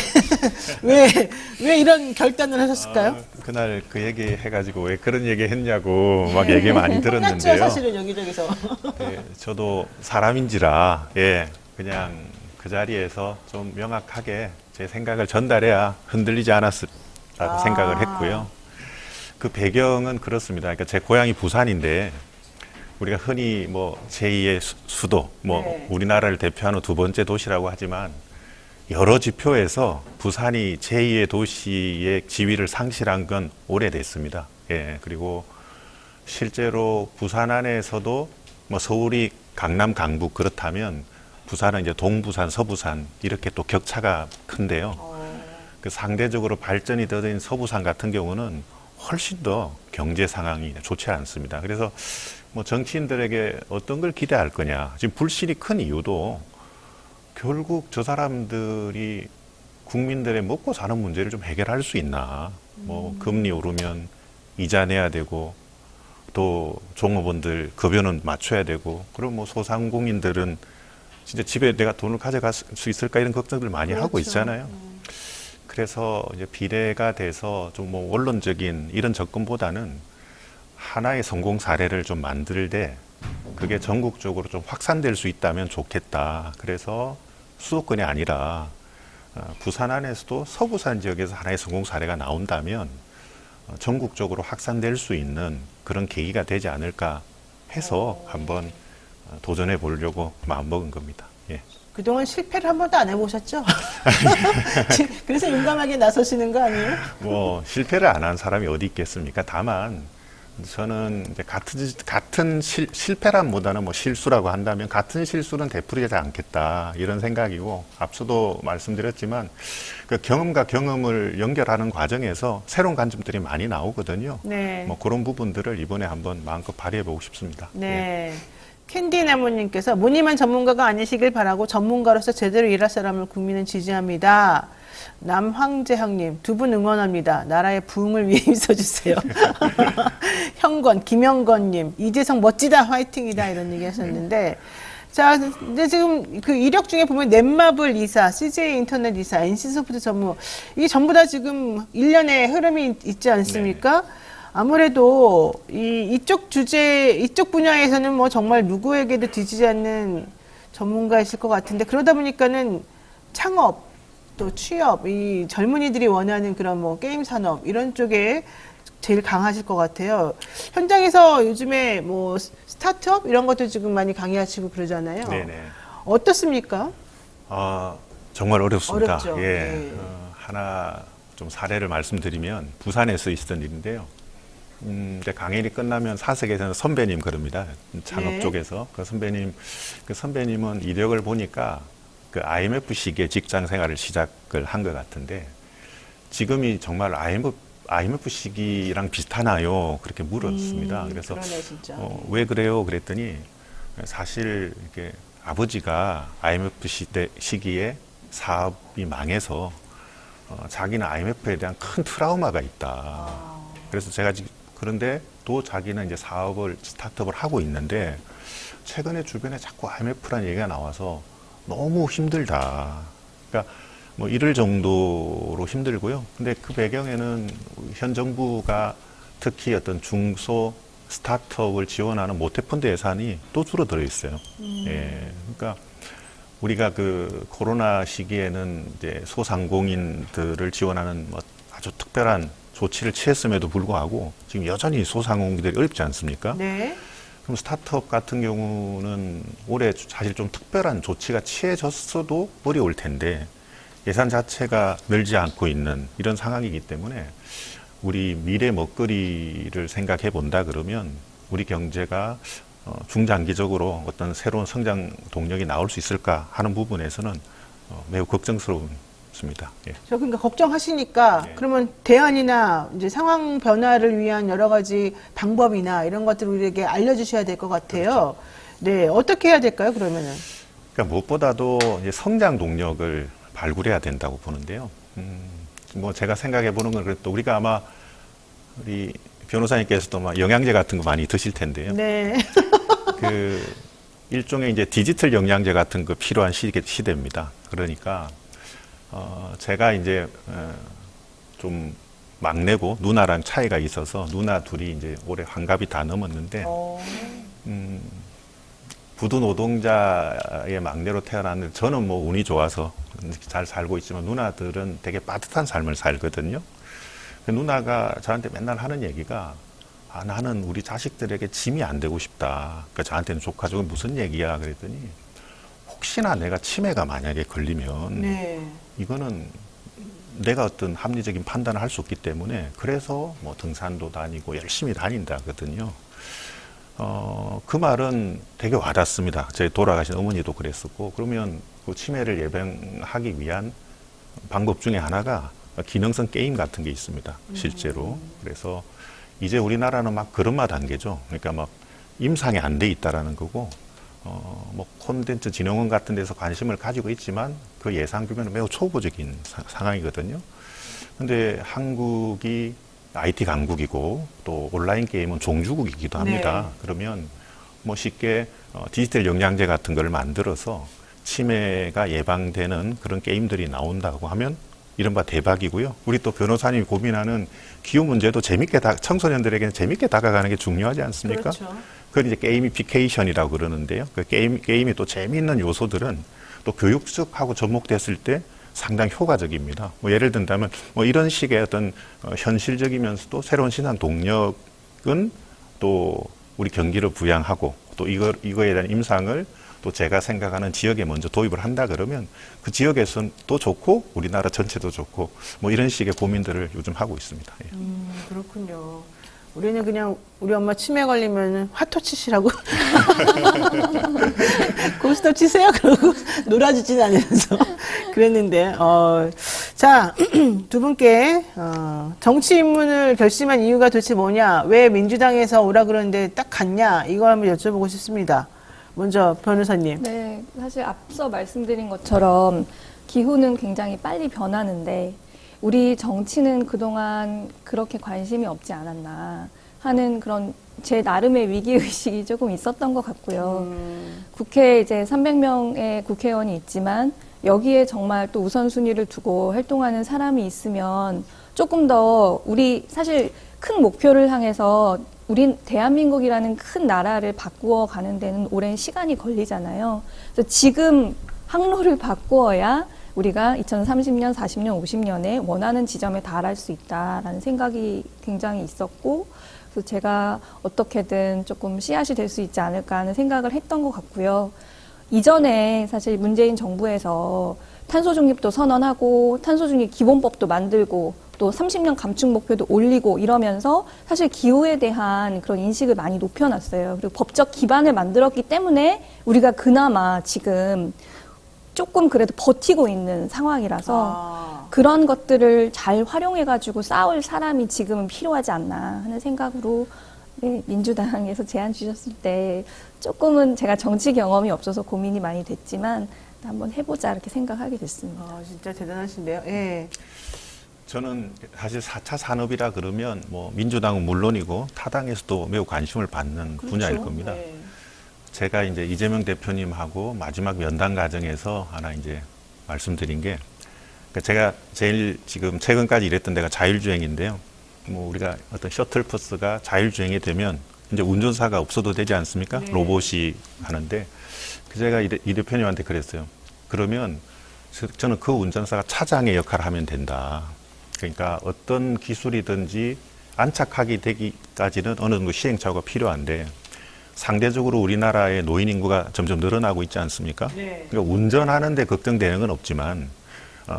이런 결단을 하셨을까요? 그날 그 얘기 해가지고 왜 그런 얘기 했냐고 막 얘기 많이 혼났죠, 들었는데요. 사실은 여기저기서. 네, 저도 사람인지라 그냥 그 자리에서 좀 명확하게 제 생각을 전달해야 흔들리지 않았을라고 생각을 했고요. 그 배경은 그렇습니다. 그러니까 제 고향이 부산인데 우리가 흔히 뭐 제2의 수도, 뭐 네. 우리나라를 대표하는 2번째 도시라고 하지만 여러 지표에서 부산이 제2의 도시의 지위를 상실한 건 오래됐습니다. 예, 그리고 실제로 부산 안에서도 뭐 서울이 강남, 강북 그렇다면 부산은 이제 동부산, 서부산 이렇게 또 격차가 큰데요. 그 상대적으로 발전이 더딘 서부산 같은 경우는 훨씬 더 경제 상황이 좋지 않습니다. 그래서 뭐 정치인들에게 어떤 걸 기대할 거냐. 지금 불신이 큰 이유도 결국 저 사람들이 국민들의 먹고 사는 문제를 좀 해결할 수 있나. 뭐 금리 오르면 이자 내야 되고 또 종업원들 급여는 맞춰야 되고 그럼 뭐 소상공인들은 진짜 집에 내가 돈을 가져갈 수 있을까 이런 걱정들 많이 하고 있잖아요. 그래서 이제 비례가 돼서 좀 뭐 원론적인 이런 접근보다는 하나의 성공 사례를 좀 만들되 그게 전국적으로 좀 확산될 수 있다면 좋겠다. 그래서 수도권이 아니라 부산 안에서도 서부산 지역에서 하나의 성공 사례가 나온다면 전국적으로 확산될 수 있는 그런 계기가 되지 않을까 해서 한번 도전해 보려고 마음먹은 겁니다. 예. 그동안 실패를 한 번도 안 해보셨죠? 그래서 용감하게 나서시는 거 아니에요? 뭐 실패를 안 한 사람이 어디 있겠습니까? 다만 저는 이제 같은 실패란보다는 뭐 실수라고 한다면 같은 실수는 되풀이하지 않겠다 이런 생각이고, 앞서도 말씀드렸지만 그 경험과 경험을 연결하는 과정에서 새로운 관점들이 많이 나오거든요. 네. 뭐 그런 부분들을 이번에 한번 마음껏 발휘해 보고 싶습니다. 네. 캔디 나무님께서 무늬만 전문가가 아니시길 바라고 전문가로서 제대로 일할 사람을 국민은 지지합니다. 남황재학님, 두 분 응원합니다. 나라의 부흥을 위해 힘써주세요. 형건, 김영건님, 이재성 멋지다, 화이팅이다, 이런 얘기 하셨는데, 자, 근데 지금 그 이력 중에 보면 넷마블 이사, CJ 인터넷 이사, NC소프트 전무, 이게 전부 다 지금 일련의 흐름이 있지 않습니까? 네. 아무래도 이쪽 주제, 이쪽 분야에서는 뭐 정말 누구에게도 뒤지지 않는 전문가이실 것 같은데, 그러다 보니까는 창업, 또 취업, 이 젊은이들이 원하는 그런 뭐 게임 산업 이런 쪽에 제일 강하실 것 같아요. 현장에서 요즘에 뭐 스타트업 이런 것도 지금 많이 강의하시고 그러잖아요. 네네. 어떻습니까? 정말 어렵습니다. 어렵죠. 예. 네. 하나 좀 사례를 말씀드리면 부산에서 있었던 일인데요. 이제 강연이 끝나면 사석에서는 선배님 그럽니다. 창업 네. 쪽에서. 그 선배님은 이력을 보니까 그 IMF 시기에 직장 생활을 시작을 한 것 같은데, 지금이 정말 IMF 시기랑 비슷하나요? 그렇게 물었습니다. 그래서 그러네, 진짜. 왜 그래요? 그랬더니 사실 이렇게 아버지가 IMF 시기에 사업이 망해서 자기는 IMF에 대한 큰 트라우마가 있다. 그래서 제가 그런데 또 자기는 이제 스타트업을 하고 있는데 최근에 주변에 자꾸 IMF라는 얘기가 나와서 너무 힘들다. 그러니까 뭐 이럴 정도로 힘들고요. 근데 그 배경에는 현 정부가 특히 어떤 중소 스타트업을 지원하는 모태펀드 예산이 또 줄어들어 있어요. 예. 그러니까 우리가 그 코로나 시기에는 이제 소상공인들을 지원하는 뭐 아주 특별한 조치를 취했음에도 불구하고 지금 여전히 소상공인들이 어렵지 않습니까? 네. 그럼 스타트업 같은 경우는 올해 사실 좀 특별한 조치가 취해졌어도 어려울 텐데 예산 자체가 늘지 않고 있는 이런 상황이기 때문에 우리 미래 먹거리를 생각해 본다 그러면 우리 경제가 중장기적으로 어떤 새로운 성장 동력이 나올 수 있을까 하는 부분에서는 매우 걱정스럽습니다. 예. 저 그러니까 걱정하시니까 네. 그러면 대안이나 이제 상황 변화를 위한 여러 가지 방법이나 이런 것들을 우리에게 알려주셔야 될 것 같아요. 그렇죠. 네, 어떻게 해야 될까요? 그러면은 그러니까 무엇보다도 이제 성장 동력을 발굴해야 된다고 보는데요. 뭐 제가 생각해 보는 건 그래도 우리가 아마 우리 변호사님께서도 막 영양제 같은 거 많이 드실 텐데요. 네. 그 일종의 이제 디지털 영양제 같은 거 필요한 시대입니다. 그러니까 제가 이제 좀 막내고 누나랑 차이가 있어서 누나 둘이 이제 올해 환갑이 다 넘었는데 부두 노동자의 막내로 태어났는데 저는 뭐 운이 좋아서 잘 살고 있지만 누나들은 되게 빠듯한 삶을 살거든요. 누나가 저한테 맨날 하는 얘기가 나는 우리 자식들에게 짐이 안 되고 싶다. 그러니까 저한테는 조카족은 무슨 얘기야 그랬더니 혹시나 내가 치매가 만약에 걸리면 네. 이거는 내가 어떤 합리적인 판단을 할 수 없기 때문에 그래서 뭐 등산도 다니고 열심히 다닌다거든요. 그 말은 되게 와닿습니다. 제 돌아가신 어머니도 그랬었고, 그러면 그 치매를 예방하기 위한 방법 중에 하나가 기능성 게임 같은 게 있습니다. 실제로. 그래서 이제 우리나라는 막 그런 단계죠. 그러니까 막 임상이 안 돼 있다라는 거고, 뭐 콘텐츠 진흥원 같은 데서 관심을 가지고 있지만 그 예상 규모는 매우 초보적인 상황이거든요. 근데 한국이 IT 강국이고 또 온라인 게임은 종주국이기도 합니다. 네. 그러면 뭐 쉽게 디지털 영양제 같은 걸 만들어서 치매가 예방되는 그런 게임들이 나온다고 하면 이른바 대박이고요. 우리 또 변호사님이 고민하는 기후 문제도 청소년들에게는 재밌게 다가가는 게 중요하지 않습니까? 그렇죠. 그걸 이제 게이미피케이션이라고 그러는데요. 그 게임이 또 재미있는 요소들은 또 교육적하고 접목됐을 때 상당히 효과적입니다. 뭐 예를 든다면 뭐 이런 식의 어떤 현실적이면서도 새로운 신한 동력은 또 우리 경기를 부양하고 또 이거에 대한 임상을 또 제가 생각하는 지역에 먼저 도입을 한다 그러면 그 지역에서는 또 좋고 우리나라 전체도 좋고 뭐 이런 식의 고민들을 요즘 하고 있습니다. 예. 그렇군요. 우리는 그냥 우리 엄마 치매 걸리면 화토 치시라고 고스톱 치세요 그러고 놀아주진 않으면서 그랬는데 자, 두 분께 정치 입문을 결심한 이유가 도대체 뭐냐, 왜 민주당에서 오라 그러는데 딱 갔냐, 이거 한번 여쭤보고 싶습니다. 먼저 변호사님. 네, 사실 앞서 말씀드린 것처럼 기후는 굉장히 빨리 변하는데 우리 정치는 그동안 그렇게 관심이 없지 않았나 하는 그런 제 나름의 위기의식이 조금 있었던 것 같고요. 국회에 이제 300명의 국회의원이 있지만 여기에 정말 또 우선순위를 두고 활동하는 사람이 있으면 조금 더 우리 사실 큰 목표를 향해서 우린 대한민국이라는 큰 나라를 바꾸어 가는 데는 오랜 시간이 걸리잖아요. 그래서 지금 항로를 바꾸어야 우리가 2030년, 40년, 50년에 원하는 지점에 달할 수 있다라는 생각이 굉장히 있었고, 그래서 제가 어떻게든 조금 씨앗이 될 수 있지 않을까 하는 생각을 했던 것 같고요. 이전에 사실 문재인 정부에서 탄소 중립도 선언하고 탄소 중립 기본법도 만들고 또 30년 감축 목표도 올리고 이러면서 사실 기후에 대한 그런 인식을 많이 높여놨어요. 그리고 법적 기반을 만들었기 때문에 우리가 그나마 지금 조금 그래도 버티고 있는 상황이라서 그런 것들을 잘 활용해가지고 싸울 사람이 지금은 필요하지 않나 하는 생각으로 네, 민주당에서 제안 주셨을 때 조금은 제가 정치 경험이 없어서 고민이 많이 됐지만 한번 해보자 이렇게 생각하게 됐습니다. 진짜 대단하신데요. 예. 저는 사실 4차 산업이라 그러면 뭐 민주당은 물론이고 타당에서도 매우 관심을 받는 분야일 겁니다. 네. 제가 이제 이재명 대표님하고 마지막 면담 과정에서 하나 이제 말씀드린 게, 그러니까 제가 제일 지금 최근까지 일했던 데가 자율주행인데요. 뭐 우리가 어떤 셔틀버스가 자율주행이 되면 이제 운전사가 없어도 되지 않습니까? 네. 로봇이 하는데, 제가 이 대표님한테 그랬어요. 그러면 저는 그 운전사가 차장의 역할을 하면 된다. 그러니까 어떤 기술이든지 안착하게 되기까지는 어느 정도 시행착오가 필요한데, 상대적으로 우리나라의 노인 인구가 점점 늘어나고 있지 않습니까? 네. 그러니까 운전하는데 걱정되는 건 없지만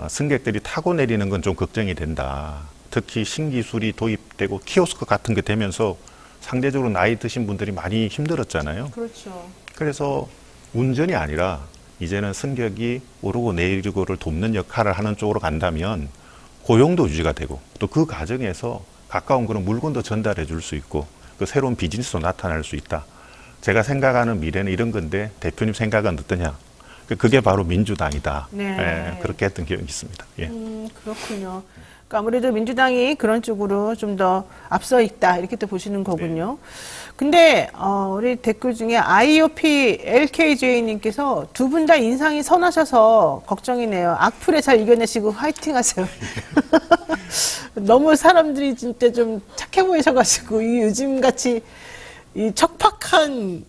승객들이 타고 내리는 건 좀 걱정이 된다. 특히 신기술이 도입되고 키오스크 같은 게 되면서 상대적으로 나이 드신 분들이 많이 힘들었잖아요. 그렇죠. 그래서 운전이 아니라 이제는 승객이 오르고 내리고를 돕는 역할을 하는 쪽으로 간다면 고용도 유지가 되고 또 그 과정에서 가까운 그런 물건도 전달해 줄 수 있고 그 새로운 비즈니스도 나타날 수 있다. 제가 생각하는 미래는 이런 건데 대표님 생각은 어떠냐? 그게 바로 민주당이다. 네. 예, 그렇게 했던 기억이 있습니다. 예. 그렇군요. 그러니까 아무래도 민주당이 그런 쪽으로 좀 더 앞서 있다 이렇게 또 보시는 거군요. 근데 우리 댓글 중에 IOP LKJ님께서 두 분 다 인상이 선하셔서 걱정이네요. 악플에 잘 이겨내시고 화이팅하세요. 너무 사람들이 진짜 좀 착해 보이셔가지고 이 요즘같이 이 척박한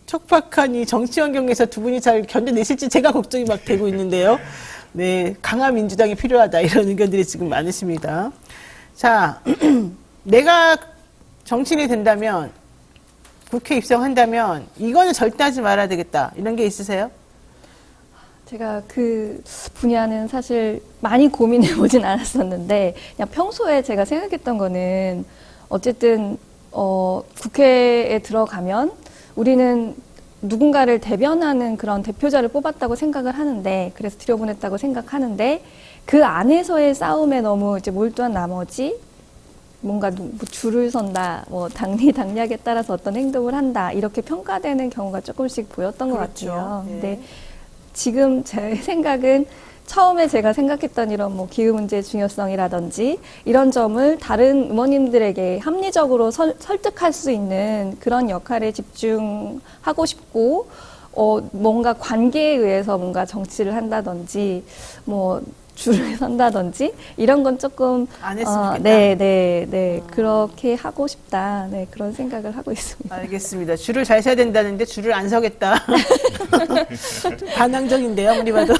이 정치 환경에서 두 분이 잘 견뎌내실지 제가 걱정이 막 되고 있는데요. 네, 강한 민주당이 필요하다 이런 의견들이 지금 많으십니다. 자, 내가 정치인이 된다면 국회 입성한다면 이거는 절대 하지 말아야 되겠다 이런 게 있으세요? 제가 그 분야는 사실 많이 고민해 보진 않았었는데 그냥 평소에 제가 생각했던 거는 어쨌든 국회에 들어가면 우리는 누군가를 대변하는 그런 대표자를 뽑았다고 생각을 하는데 그래서 들여보냈다고 생각하는데 그 안에서의 싸움에 너무 이제 몰두한 나머지 뭔가 뭐 줄을 선다, 뭐 당리당략에 따라서 어떤 행동을 한다 이렇게 평가되는 경우가 조금씩 보였던 것 같아요. 네. 근데 지금 제 생각은 처음에 제가 생각했던 이런 뭐 기후 문제의 중요성이라든지 이런 점을 다른 의원님들에게 합리적으로 설득할 수 있는 그런 역할에 집중하고 싶고 뭔가 관계에 의해서 뭔가 정치를 한다든지 뭐 줄을 선다든지 이런 건 조금 안 했으면 좋겠다. 네, 그렇게 하고 싶다. 네, 그런 생각을 하고 있습니다. 알겠습니다. 줄을 잘 서야 된다는데 줄을 안 서겠다. 좀 반항적인데요, 아무리 봐도.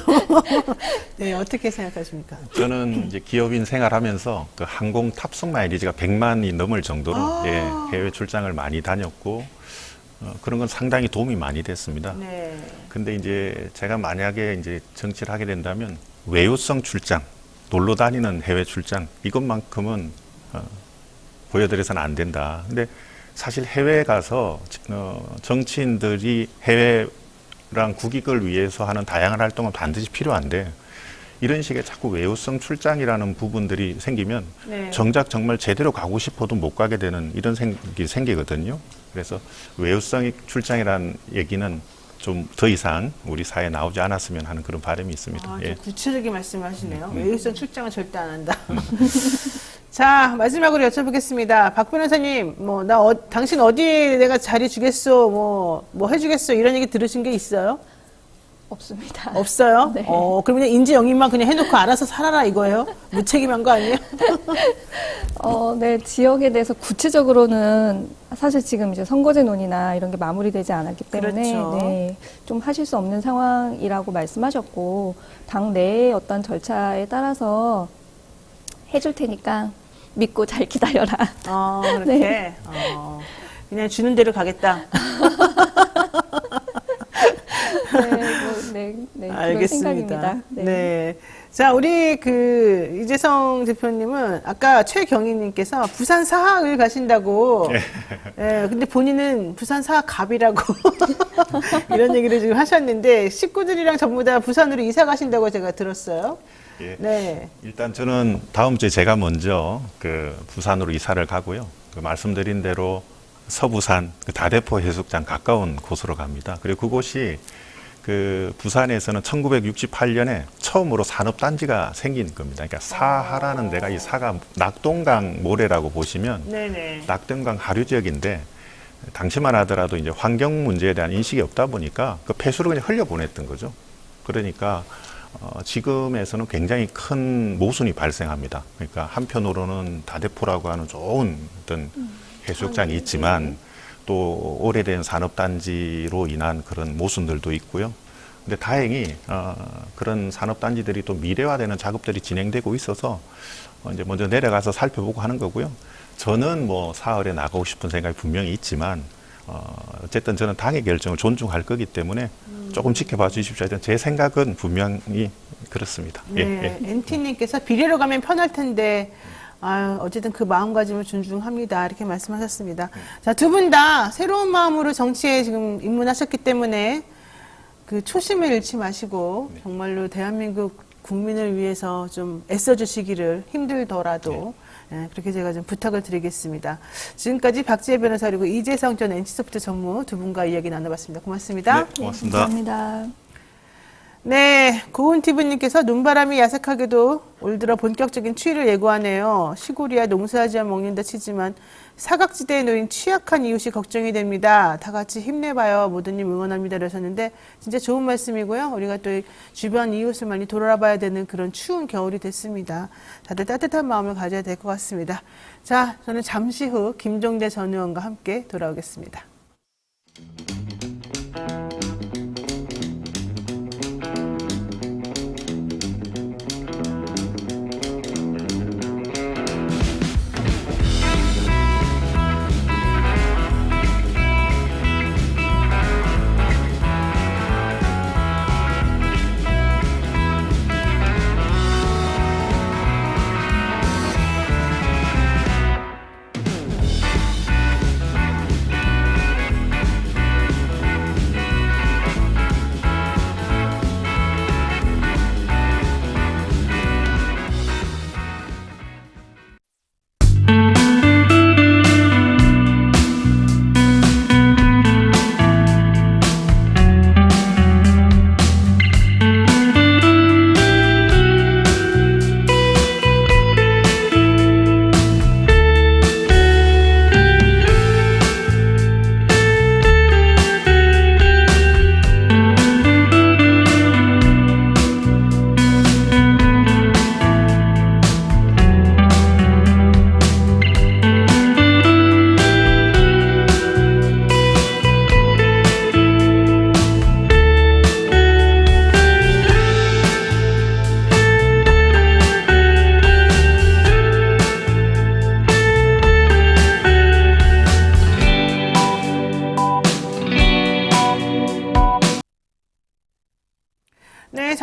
네, 어떻게 생각하십니까? 저는 이제 기업인 생활하면서 그 항공 탑승 마일리지가 100만이 넘을 정도로 예, 해외 출장을 많이 다녔고 그런 건 상당히 도움이 많이 됐습니다. 네. 근데 이제 제가 만약에 이제 정치를 하게 된다면 외유성 출장, 놀러 다니는 해외 출장 이것만큼은 보여드려서는 안 된다. 근데 사실 해외에 가서 정치인들이 해외랑 국익을 위해서 하는 다양한 활동은 반드시 필요한데 이런 식의 자꾸 외유성 출장이라는 부분들이 생기면 네. 정작 정말 제대로 가고 싶어도 못 가게 되는 이런 생각이 생기거든요. 그래서 외유성 출장이라는 얘기는 좀 더 이상 우리 사회에 나오지 않았으면 하는 그런 바람이 있습니다. 아, 예. 좀 구체적인 말씀하시네요. 외유성 출장은 절대 안 한다. 자, 마지막으로 여쭤보겠습니다. 박 변호사님, 당신 어디 내가 자리 주겠어, 뭐 해주겠어, 이런 얘기 들으신 게 있어요? 없습니다. 없어요? 네. 그럼 그냥 인지 영입만 그냥 해놓고 알아서 살아라 이거예요? 무책임한 거 아니에요? 네, 지역에 대해서 구체적으로는 사실 지금 이제 선거제 논의나 이런 게 마무리되지 않았기 때문에 그렇죠. 네, 좀 하실 수 없는 상황이라고 말씀하셨고 당 내의 어떤 절차에 따라서 해줄 테니까 믿고 잘 기다려라. 그렇게. 네. 그냥 주는 대로 가겠다. 네, 그런 알겠습니다. 생각입니다. 네. 자, 우리 이재성 대표님은 아까 최경희님께서 부산 사학을 가신다고. 예, 근데 본인은 부산 사학갑이라고 이런 얘기를 지금 하셨는데 식구들이랑 전부 다 부산으로 이사 가신다고 제가 들었어요. 예. 네. 일단 저는 다음 주에 제가 먼저 그 부산으로 이사를 가고요. 그 말씀드린 대로 서부산 그 다대포 해수욕장 가까운 곳으로 갑니다. 그리고 그곳이 그 부산에서는 1968년에 처음으로 산업단지가 생긴 겁니다. 그러니까 사하라는 데가 이 사가 낙동강 모래라고 보시면 네네. 낙동강 하류 지역인데 당시만 하더라도 이제 환경 문제에 대한 인식이 없다 보니까 그 폐수를 그냥 흘려보냈던 거죠. 그러니까 지금에서는 굉장히 큰 모순이 발생합니다. 그러니까 한편으로는 다대포라고 하는 좋은 어떤 해수욕장이 있지만 또 오래된 산업단지로 인한 그런 모순들도 있고요. 근데 다행히 그런 산업단지들이 또 미래화되는 작업들이 진행되고 있어서 이제 먼저 내려가서 살펴보고 하는 거고요. 저는 뭐 사흘에 나가고 싶은 생각이 분명히 있지만 어쨌든 저는 당의 결정을 존중할 거기 때문에 조금 지켜봐 주십시오. 하여튼 제 생각은 분명히 그렇습니다. 네. NT님께서 비례로 가면 편할 텐데 어쨌든 그 마음가짐을 존중합니다. 이렇게 말씀하셨습니다. 자, 두 분 다 새로운 마음으로 정치에 지금 입문하셨기 때문에 그 초심을 잃지 마시고 정말로 대한민국 국민을 위해서 좀 애써주시기를 힘들더라도 그렇게 제가 좀 부탁을 드리겠습니다. 지금까지 박지혜 변호사 그리고 이재성 전 NC소프트 전무 두 분과 이야기 나눠봤습니다. 고맙습니다. 네, 고맙습니다. 감사합니다. 네, 고은티브님께서 눈바람이 야속하게도 올 들어 본격적인 추위를 예고하네요. 시골이야 농사지어 먹는다 치지만 사각지대에 놓인 취약한 이웃이 걱정이 됩니다. 다 같이 힘내봐요. 모두님 응원합니다. 이러셨는데 진짜 좋은 말씀이고요. 우리가 또 주변 이웃을 많이 돌아봐야 되는 그런 추운 겨울이 됐습니다. 다들 따뜻한 마음을 가져야 될 것 같습니다. 자, 저는 잠시 후 김종대 전 의원과 함께 돌아오겠습니다.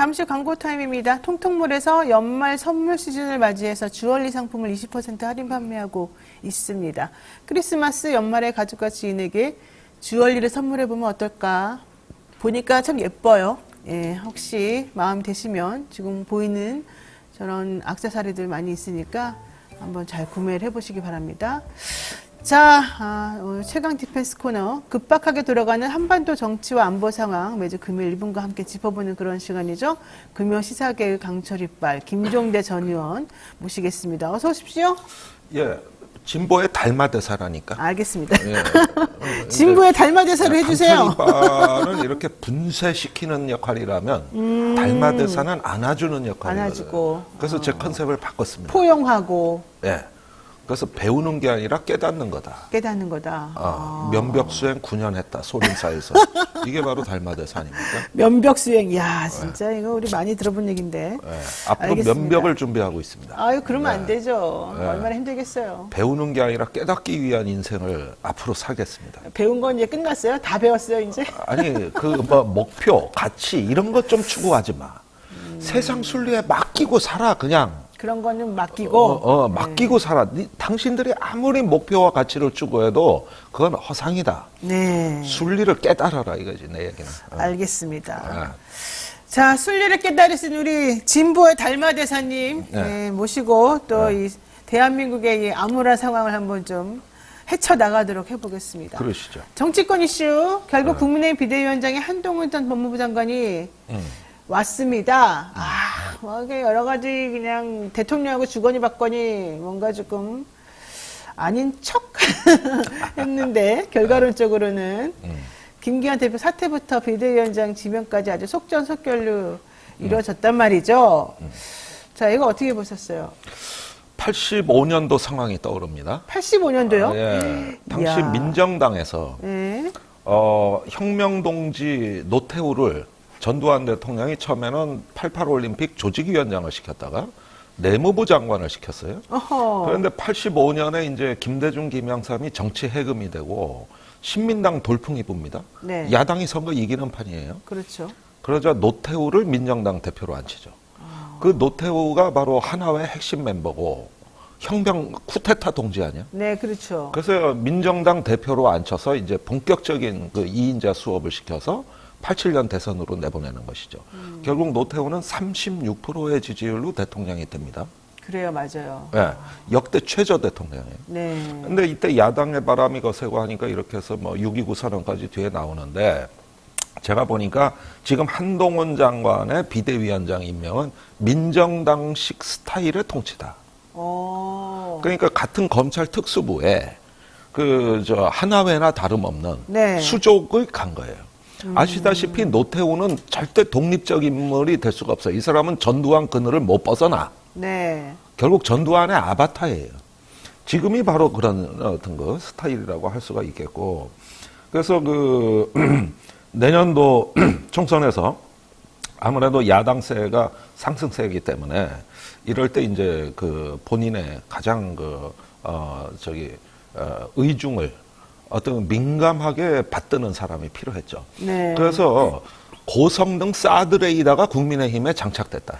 잠시 광고 타임입니다. 통통몰에서 연말 선물 시즌을 맞이해서 주얼리 상품을 20% 할인 판매하고 있습니다. 크리스마스 연말에 가족과 지인에게 주얼리를 선물해보면 어떨까? 보니까 참 예뻐요. 예, 혹시 마음 되시면 지금 보이는 저런 액세서리들 많이 있으니까 한번 잘 구매를 해보시기 바랍니다. 자, 오늘 최강 디펜스 코너 급박하게 돌아가는 한반도 정치와 안보 상황 매주 금요일 이분과 함께 짚어보는 그런 시간이죠. 금요 시사계의 강철 이빨 김종대 전 의원 모시겠습니다. 어서 오십시오. 예, 진보의 달마대사라니까. 알겠습니다. 예. 진보의 달마대사를 해주세요. 강철이빨은 이렇게 분쇄시키는 역할이라면 달마대사는 안아주는 역할이거든요. 안아주고. 그래서 제 컨셉을 바꿨습니다. 포용하고 예. 그래서 배우는 게 아니라 깨닫는 거다. 깨닫는 거다. 면벽수행 9년 했다. 소림사에서. 이게 바로 달마대사 아닙니까? 면벽 수행. 야, 진짜 이거 우리 많이 들어본 얘기인데. 예. 앞으로 알겠습니다. 면벽을 준비하고 있습니다. 아유, 그러면 안 네. 되죠. 네. 얼마나 힘들겠어요. 배우는 게 아니라 깨닫기 위한 인생을 앞으로 살겠습니다. 배운 건 이제 끝났어요? 다 배웠어요, 이제? 아니 그 뭐 목표, 가치 이런 것 좀 추구하지 마. 세상 순리에 맡기고 살아 그냥. 그런 거는 맡기고. 맡기고 살아. 당신들이 아무리 목표와 가치를 추구해도 그건 허상이다. 네. 순리를 깨달아라 이거지 내 얘기는. 알겠습니다. 자, 순리를 깨달으신 우리 진보의 달마대사님 네, 모시고 또 이 대한민국의 이 암울한 상황을 한번 좀 헤쳐나가도록 해보겠습니다. 그러시죠. 정치권 이슈, 결국 국민의힘 비대위원장의 한동훈 전 법무부 장관이 왔습니다. 뭐 이게 여러 가지 그냥 대통령하고 주거니 받거니 뭔가 조금 아닌 척 했는데 결과론적으로는 김기현 대표 사퇴부터 비대위원장 지명까지 아주 속전속결로 이루어졌단 말이죠. 자, 이거 어떻게 보셨어요? 85년도 상황이 떠오릅니다. 85년도요? 예. 당시 이야. 민정당에서 네. 혁명동지 노태우를 전두환 대통령이 처음에는 88 올림픽 조직위원장을 시켰다가 내무부 장관을 시켰어요. 어허. 그런데 85년에 이제 김대중, 김영삼이 정치 해금이 되고 신민당 돌풍이 붑니다. 네. 야당이 선거 이기는 판이에요. 그렇죠. 그러자 노태우를 민정당 대표로 앉히죠. 그 노태우가 바로 하나의 핵심 멤버고 혁명 쿠데타 동지 아니야? 네, 그렇죠. 그래서 민정당 대표로 앉혀서 이제 본격적인 그 2인자 수업을 시켜서 87년 대선으로 내보내는 것이죠. 결국 노태우는 36%의 지지율로 대통령이 됩니다. 그래요, 맞아요. 예, 역대 최저 대통령이에요. 네. 근데 이때 야당의 바람이 거세고 하니까 이렇게 해서 뭐 6.29 선언까지 뒤에 나오는데 제가 보니까 지금 한동훈 장관의 비대위원장 임명은 민정당식 스타일의 통치다. 그러니까 같은 검찰 특수부에 하나회나 다름없는 네. 수족을 간 거예요. 아시다시피 노태우는 절대 독립적 인물이 될 수가 없어요. 이 사람은 전두환 그늘을 못 벗어나. 네. 결국 전두환의 아바타예요. 지금이 바로 그런 어떤 그 스타일이라고 할 수가 있겠고. 그래서 내년도 총선에서 아무래도 야당세가 상승세이기 때문에 이럴 때 이제 본인의 가장 의중을 어떤 민감하게 받드는 사람이 필요했죠. 네. 그래서 고성능 사드레이다가 국민의힘에 장착됐다.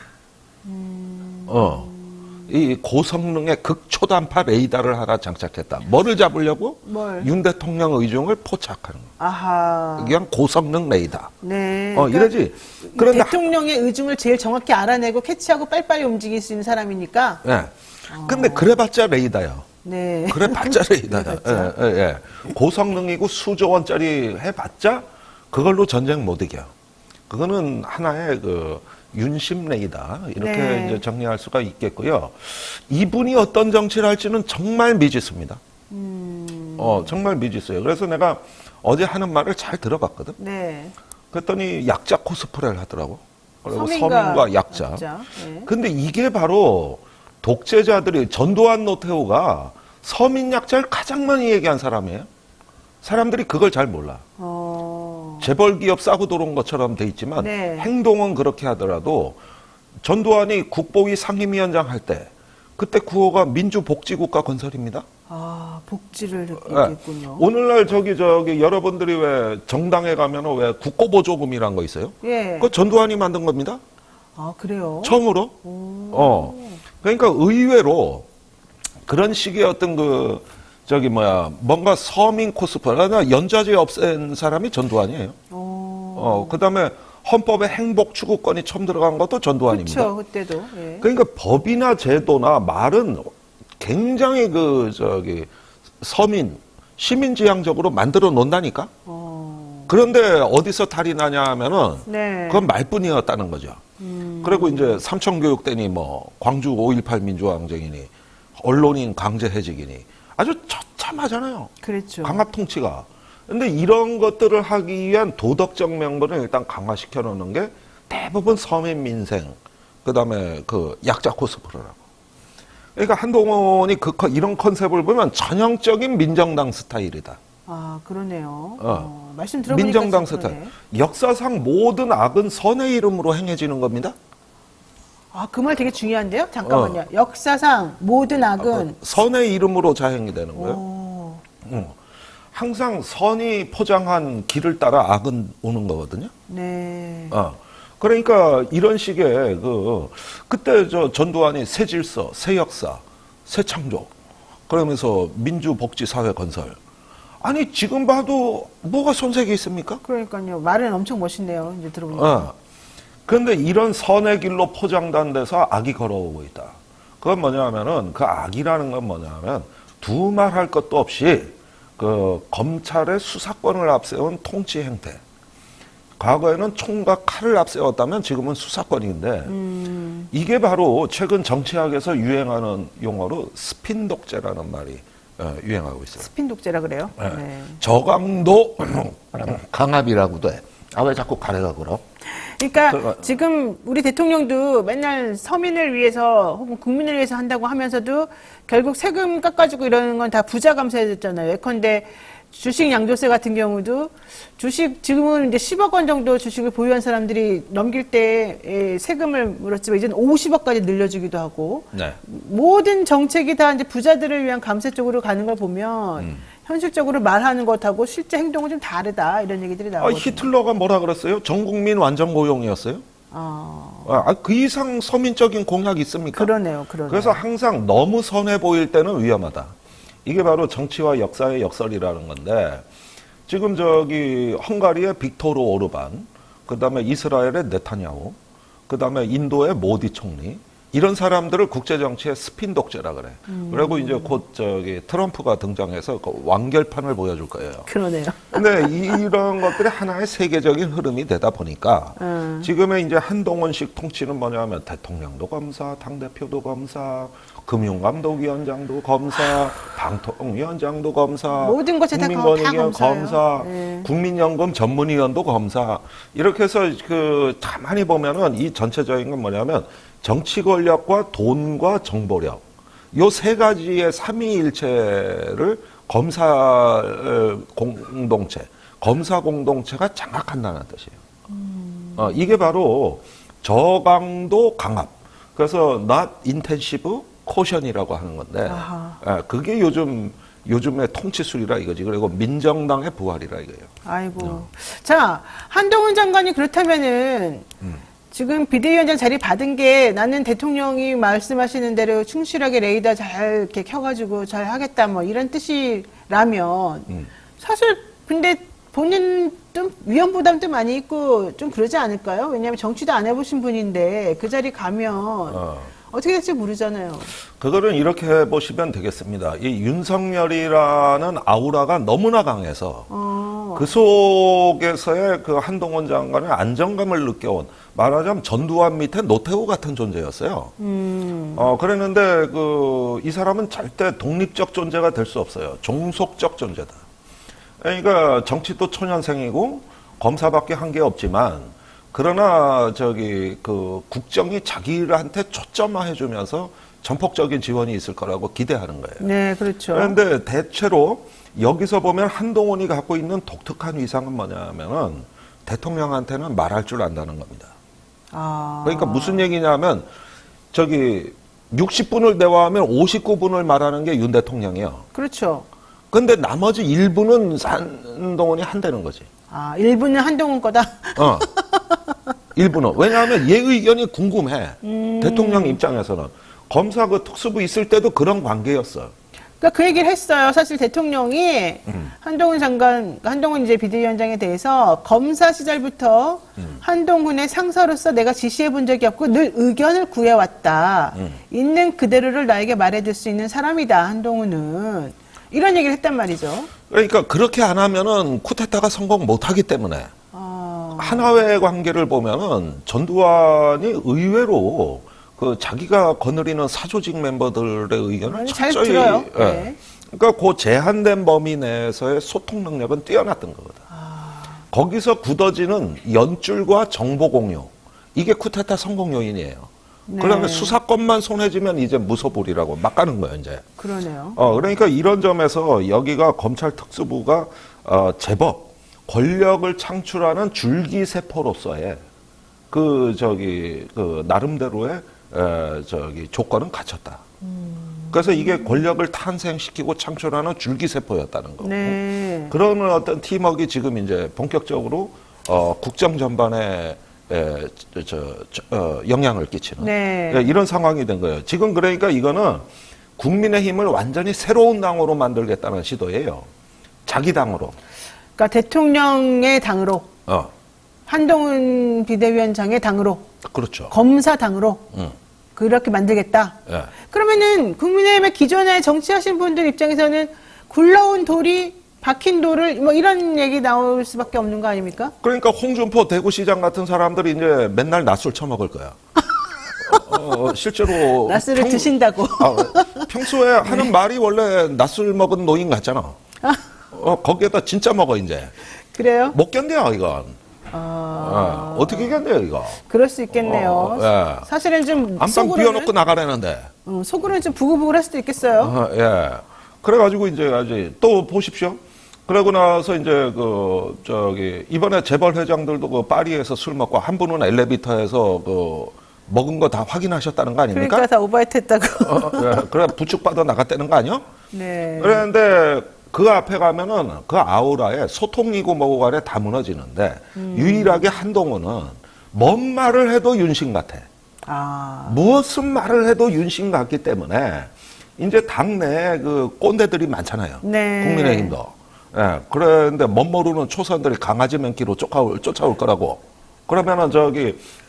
이 고성능의 극초단파 레이더를 하나 장착했다. 뭐를 잡으려고? 뭘? 윤 대통령 의중을 포착하는 거. 아하. 그냥 고성능 레이더. 네. 이러지. 그런데 대통령의 의중을 제일 정확히 알아내고 캐치하고 빨리빨리 움직일 수 있는 사람이니까. 예. 근데 그래봤자 레이더요. 네. 그래봤자 레이더야. 그래봤자. 예. 고성능이고 수조 원짜리 해봤자 그걸로 전쟁 못 이겨. 그거는 하나의 윤심 레이더 이렇게 네. 이제 정리할 수가 있겠고요. 이분이 어떤 정치를 할지는 정말 미지수입니다. 정말 미지수예요. 그래서 내가 어제 하는 말을 잘 들어봤거든. 네. 그랬더니 약자 코스프레를 하더라고. 그리고 서민과 서민과 약자. 네. 근데 이게 바로 독재자들이 전두환 노태우가 서민 약자를 가장 많이 얘기한 사람이에요. 사람들이 그걸 잘 몰라. 재벌 기업 싸고 들어온 것처럼 돼 있지만 네. 행동은 그렇게 하더라도 전두환이 국보위 상임위원장 할 때 그때 구호가 민주복지국가 건설입니다. 복지를 네. 얘기했군요. 오늘날 여러분들이 왜 정당에 가면은 왜 국고보조금이란 거 있어요? 예. 그거 전두환이 만든 겁니다. 아, 그래요? 처음으로. 그러니까 의외로 그런 식의 어떤 뭔가 서민 코스프레, 연좌제 없앤 사람이 전두환이에요. 그다음에 헌법에 행복 추구권이 처음 들어간 것도 전두환입니다. 그렇죠, 그때도. 예. 그러니까 법이나 제도나 말은 굉장히 서민, 시민지향적으로 만들어 놓는다니까? 그런데 어디서 탈이 나냐 하면은 네. 그건 말뿐이었다는 거죠. 그리고 이제 삼청교육대니 광주 5.18 민주항쟁이니 언론인 강제해직이니 아주 처참하잖아요. 그렇죠. 강압 통치가. 근데 이런 것들을 하기 위한 도덕적 명분을 일단 강화시켜 놓는 게 대부분 서민 민생, 그 다음에 약자 코스프레라고. 그러니까 한동훈이 이런 컨셉을 보면 전형적인 민정당 스타일이다. 아, 그러네요. 말씀 들어보니까 민정당 좀 스타일. 그러네. 역사상 모든 악은 선의 이름으로 행해지는 겁니다. 아, 그 말 되게 중요한데요? 잠깐만요. 역사상 모든 악은 선의 이름으로 자행이 되는 거예요. 오, 항상 선이 포장한 길을 따라 악은 오는 거거든요. 네. 그러니까 이런 식의 그때 전두환이 새 질서, 새 역사, 새 창조, 그러면서 민주복지사회 건설. 아니 지금 봐도 뭐가 손색이 있습니까? 그러니까요. 말은 엄청 멋있네요. 이제 들어보니까. 그런데 이런 선의 길로 포장된 데서 악이 걸어오고 있다. 그건 뭐냐면은 그 악이라는 건 뭐냐면 두말할 것도 없이 검찰의 수사권을 앞세운 통치 행태. 과거에는 총과 칼을 앞세웠다면 지금은 수사권인데 이게 바로 최근 정치학에서 유행하는 용어로 스핀 독재라는 말이 유행하고 있어요. 스핀 독재라 그래요? 네. 네. 저강도 강압이라고도 해. 아, 왜 자꾸 가래가 그러? 그러니까 지금 우리 대통령도 맨날 서민을 위해서 혹은 국민을 위해서 한다고 하면서도 결국 세금 깎아주고 이러는 건 다 부자 감세됐잖아요. 예컨대 주식 양도세 같은 경우도 주식 지금은 이제 10억 원 정도 주식을 보유한 사람들이 넘길 때 세금을 물었지만 이제는 50억까지 늘려주기도 하고 네. 모든 정책이 다 이제 부자들을 위한 감세 쪽으로 가는 걸 보면 현실적으로 말하는 것하고 실제 행동은 좀 다르다 이런 얘기들이 나오거든요. 히틀러가 뭐라 그랬어요? 전 국민 완전 고용이었어요? 그 이상 서민적인 공약이 있습니까? 그러네요. 그래서 항상 너무 선해 보일 때는 위험하다. 이게 바로 정치와 역사의 역설이라는 건데 지금 헝가리의 빅토르 오르반, 그다음에 이스라엘의 네타냐후, 그다음에 인도의 모디 총리 이런 사람들을 국제 정치의 스핀 독재라 그래. 그리고 이제 곧 트럼프가 등장해서 완결판을 보여줄 거예요. 그러네요. 근데 이런 것들이 하나의 세계적인 흐름이 되다 보니까 지금의 이제 한동훈식 통치는 뭐냐면 대통령도 검사, 당대표도 검사, 금융감독위원장도 검사, 방통위원장도 검사, 모든 것에 다 국민권익위원 검사예요. 검사, 네. 국민연금 전문위원도 검사. 이렇게 해서 가만히 보면은 이 전체적인 건 뭐냐면 정치 권력과 돈과 정보력 요 세 가지의 삼위일체를 검사 공동체, 검사 공동체가 장악한다는 뜻이에요. 이게 바로 저강도 강압. 그래서 not intensive caution이라고 하는 건데, 그게 요즘의 통치술이라 이거지. 그리고 민정당의 부활이라 이거예요. 아이고. 자, 한동훈 장관이 그렇다면은 지금 비대위원장 자리 받은 게 나는 대통령이 말씀하시는 대로 충실하게 레이더 잘 이렇게 켜가지고 잘 하겠다 뭐 이런 뜻이라면 사실 근데 본인 좀 위험 부담도 많이 있고 좀 그러지 않을까요? 왜냐하면 정치도 안 해보신 분인데 그 자리 가면 어떻게 될지 모르잖아요. 그거는 이렇게 보시면 되겠습니다. 이 윤석열이라는 아우라가 너무나 강해서 그 속에서의 그 한동훈 장관의 안정감을 느껴온 말하자면 전두환 밑에 노태우 같은 존재였어요. 그랬는데 이 사람은 절대 독립적 존재가 될 수 없어요. 종속적 존재다. 그러니까 정치도 초년생이고 검사밖에 한 게 없지만 그러나 국정이 자기한테 초점화해주면서 전폭적인 지원이 있을 거라고 기대하는 거예요. 네, 그렇죠. 그런데 대체로 여기서 보면 한동훈이 갖고 있는 독특한 위상은 뭐냐면은 대통령한테는 말할 줄 안다는 겁니다. 그러니까 무슨 얘기냐면 60분을 대화하면 59분을 말하는 게 윤 대통령이에요. 그렇죠. 근데 나머지 1분은 한동훈이 한다는 거지. 1분은 한동훈 거다? 일부는. 왜냐하면 얘 의견이 궁금해. 대통령 입장에서는. 검사 그 특수부 있을 때도 그런 관계였어. 그러니까 그 얘기를 했어요. 사실 대통령이 한동훈 장관, 한동훈 이제 비대위원장에 대해서 검사 시절부터 한동훈의 상사로서 내가 지시해 본 적이 없고 늘 의견을 구해왔다. 있는 그대로를 나에게 말해줄 수 있는 사람이다. 한동훈은. 이런 얘기를 했단 말이죠. 그러니까 그렇게 안 하면은 쿠데타가 성공 못 하기 때문에. 하나회 관계를 보면은 전두환이 의외로 그 자기가 거느리는 사조직 멤버들의 의견을 잘 철저히 들어요. 예. 네. 그러니까 그 제한된 범위 내에서의 소통 능력은 뛰어났던 거거든. 거기서 굳어지는 연줄과 정보 공유 이게 쿠데타 성공 요인이에요. 네. 그러면 수사권만 손에 쥐면 이제 무소불위라고 막 가는 거예요, 이제. 그러네요. 그러니까 이런 점에서 여기가 검찰 특수부가 제법 권력을 창출하는 줄기세포로서의 그 나름대로의 조건은 갖췄다. 그래서 이게 권력을 탄생시키고 창출하는 줄기세포였다는 거고. 네. 그러면 어떤 팀워크가 지금 이제 본격적으로 국정 전반에 영향을 끼치는 네. 이런 상황이 된 거예요. 지금 그러니까 이거는 국민의힘을 완전히 새로운 당으로 만들겠다는 시도예요. 자기 당으로. 그러니까 대통령의 당으로, 한동훈 비대위원장의 당으로, 그렇죠. 검사 당으로 그렇게 만들겠다. 예. 그러면은 국민의힘의 기존에 정치하신 분들 입장에서는 굴러온 돌이 박힌 돌을 뭐 이런 얘기 나올 수밖에 없는 거 아닙니까? 그러니까 홍준표 대구시장 같은 사람들이 이제 맨날 낮술 처먹을 거야. 실제로 낮술을 드신다고. 평소에 하는 말이 원래 낮술 먹은 노인 같잖아. 거기에다 진짜 먹어 이제. 그래요? 못 견뎌 이건. 어떻게 견뎌요 이거? 그럴 수 있겠네요. 예. 사실은 좀 안방 비워놓고 나가려는데. 속으로는 좀 부글부글할 수도 있겠어요. 예. 그래가지고 이제 아직 또 보십시오. 그러고 나서 이제 이번에 재벌 회장들도 그 파리에서 술 먹고 한 분은 엘리베이터에서 먹은 거 다 확인하셨다는 거 아닙니까? 그러니까 다 오바이트 했다고. 예. 그래 부축받아 나갔다는 거 아니요? 네. 그런데 그 앞에 가면은 그 아우라에 소통이고 뭐고 간에 다 무너지는데 유일하게 한동훈은 뭔 말을 해도 윤심 같아. 무엇은 말을 해도 윤심 같기 때문에 이제 당내 그 꼰대들이 많잖아요. 네. 국민의힘도. 예, 그런데 멋 모르는 초선들이 강아지 맨키로 쫓아올 거라고. 그러면은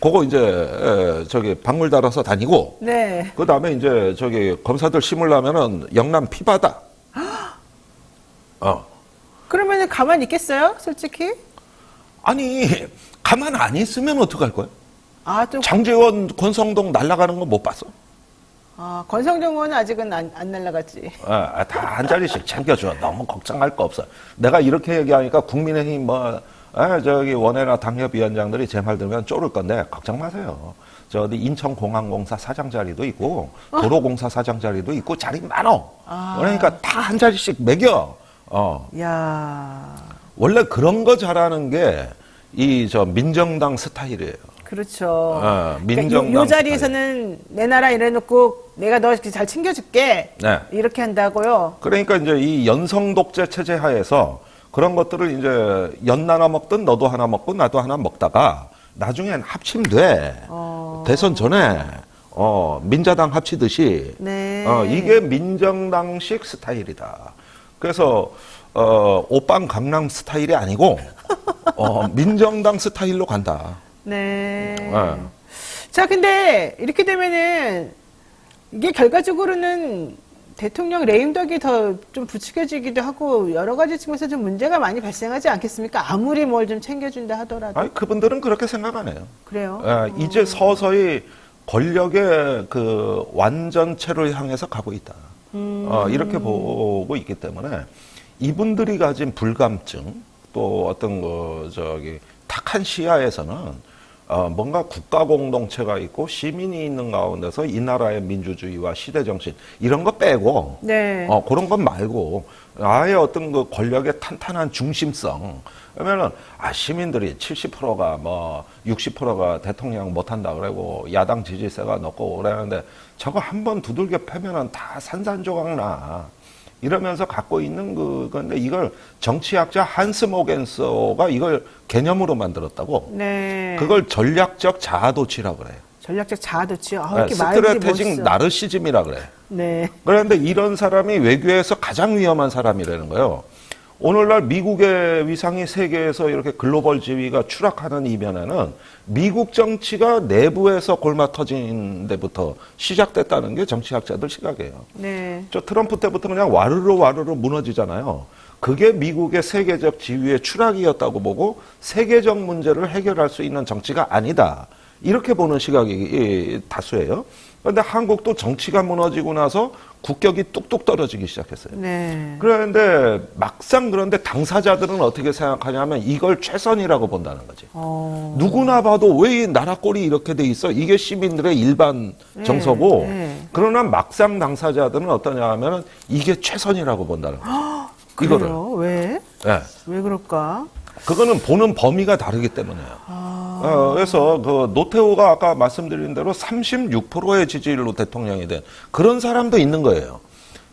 그거 이제 박물 달아서 다니고. 네. 그 다음에 이제 검사들 심으려면은 영남 피바다. 그러면은 가만히 있겠어요? 솔직히? 아니, 가만 안 있으면 어떡할 거야? 좀. 장제원, 권성동 날아가는 거 못 봤어? 권성동 의원은 아직은 안 날라갔지. 다 한 자리씩 챙겨줘. 너무 걱정할 거 없어. 내가 이렇게 얘기하니까 국민의힘 원외나 당협위원장들이 제 말 들으면 쫄을 건데, 걱정 마세요. 어디 인천공항공사 사장 자리도 있고, 도로공사 사장 자리도 있고, 자리 많어. 그러니까 다 한 자리씩 매겨. 야. 원래 그런 거 잘하는 게, 민정당 스타일이에요. 그렇죠. 민정당 요 자리에서는 내 나라 이래놓고 내가 너 잘 챙겨줄게. 네. 이렇게 한다고요. 그러니까 이제 이 연성 독재 체제 하에서 그런 것들을 이제 연 하나 먹든 너도 하나 먹고 나도 하나 먹다가 나중엔 합치면 대선 전에 민자당 합치듯이 네. 이게 민정당식 스타일이다. 그래서 오빵 강남 스타일이 아니고 민정당 스타일로 간다. 네. 자, 근데 이렇게 되면은 이게 결과적으로는 대통령 레임덕이 더 좀 부추겨지기도 하고 여러 가지 측면에서 좀 문제가 많이 발생하지 않겠습니까? 아무리 뭘 좀 챙겨준다 하더라도. 아니, 그분들은 그렇게 생각 안 해요. 그래요? 이제 서서히 권력의 그 완전체를 향해서 가고 있다. 이렇게 보고 있기 때문에 이분들이 가진 불감증 또 어떤 탁한 시야에서는 뭔가 국가 공동체가 있고 시민이 있는 가운데서 이 나라의 민주주의와 시대 정신 이런 거 빼고 네. 그런 것 말고 아예 어떤 그 권력의 탄탄한 중심성. 그러면은 시민들이 70%가 60%가 대통령 못 한다 그러고 야당 지지세가 높고 그러는데 저거 한번 두들겨 패면은 다 산산조각 나. 이러면서 갖고 있는 그건데 이걸 정치학자 한스 모겐서가 이걸 개념으로 만들었다고. 네. 그걸 전략적 자아도취라고 그래요. 전략적 자아도취요. 아, 네, 이렇게 말들이 스트레테직 멋있어. 나르시즘이라 그래. 네. 그런데 이런 사람이 외교에서 가장 위험한 사람이라는 거예요. 오늘날 미국의 위상이 세계에서 이렇게 글로벌 지위가 추락하는 이면에는 미국 정치가 내부에서 골마 터진 데부터 시작됐다는 게 정치학자들 시각이에요. 네. 저 트럼프 때부터 그냥 와르르 무너지잖아요. 그게 미국의 세계적 지위의 추락이었다고 보고 세계적 문제를 해결할 수 있는 정치가 아니다. 이렇게 보는 시각이 다수예요. 그런데 한국도 정치가 무너지고 나서 국격이 뚝뚝 떨어지기 시작했어요. 네. 그런데 막상 그런데 당사자들은 어떻게 생각하냐면 이걸 최선이라고 본다는 거지. 누구나 봐도 왜 이 나라 꼴이 이렇게 돼 있어? 이게 시민들의 일반 정서고 네. 그러나 막상 당사자들은 어떠냐 하면 이게 최선이라고 본다는 거죠. 그래요? 왜? 네. 왜 그럴까? 그거는 보는 범위가 다르기 때문에요. 그래서 그 노태우가 아까 말씀드린 대로 36%의 지지율로 대통령이 된 그런 사람도 있는 거예요.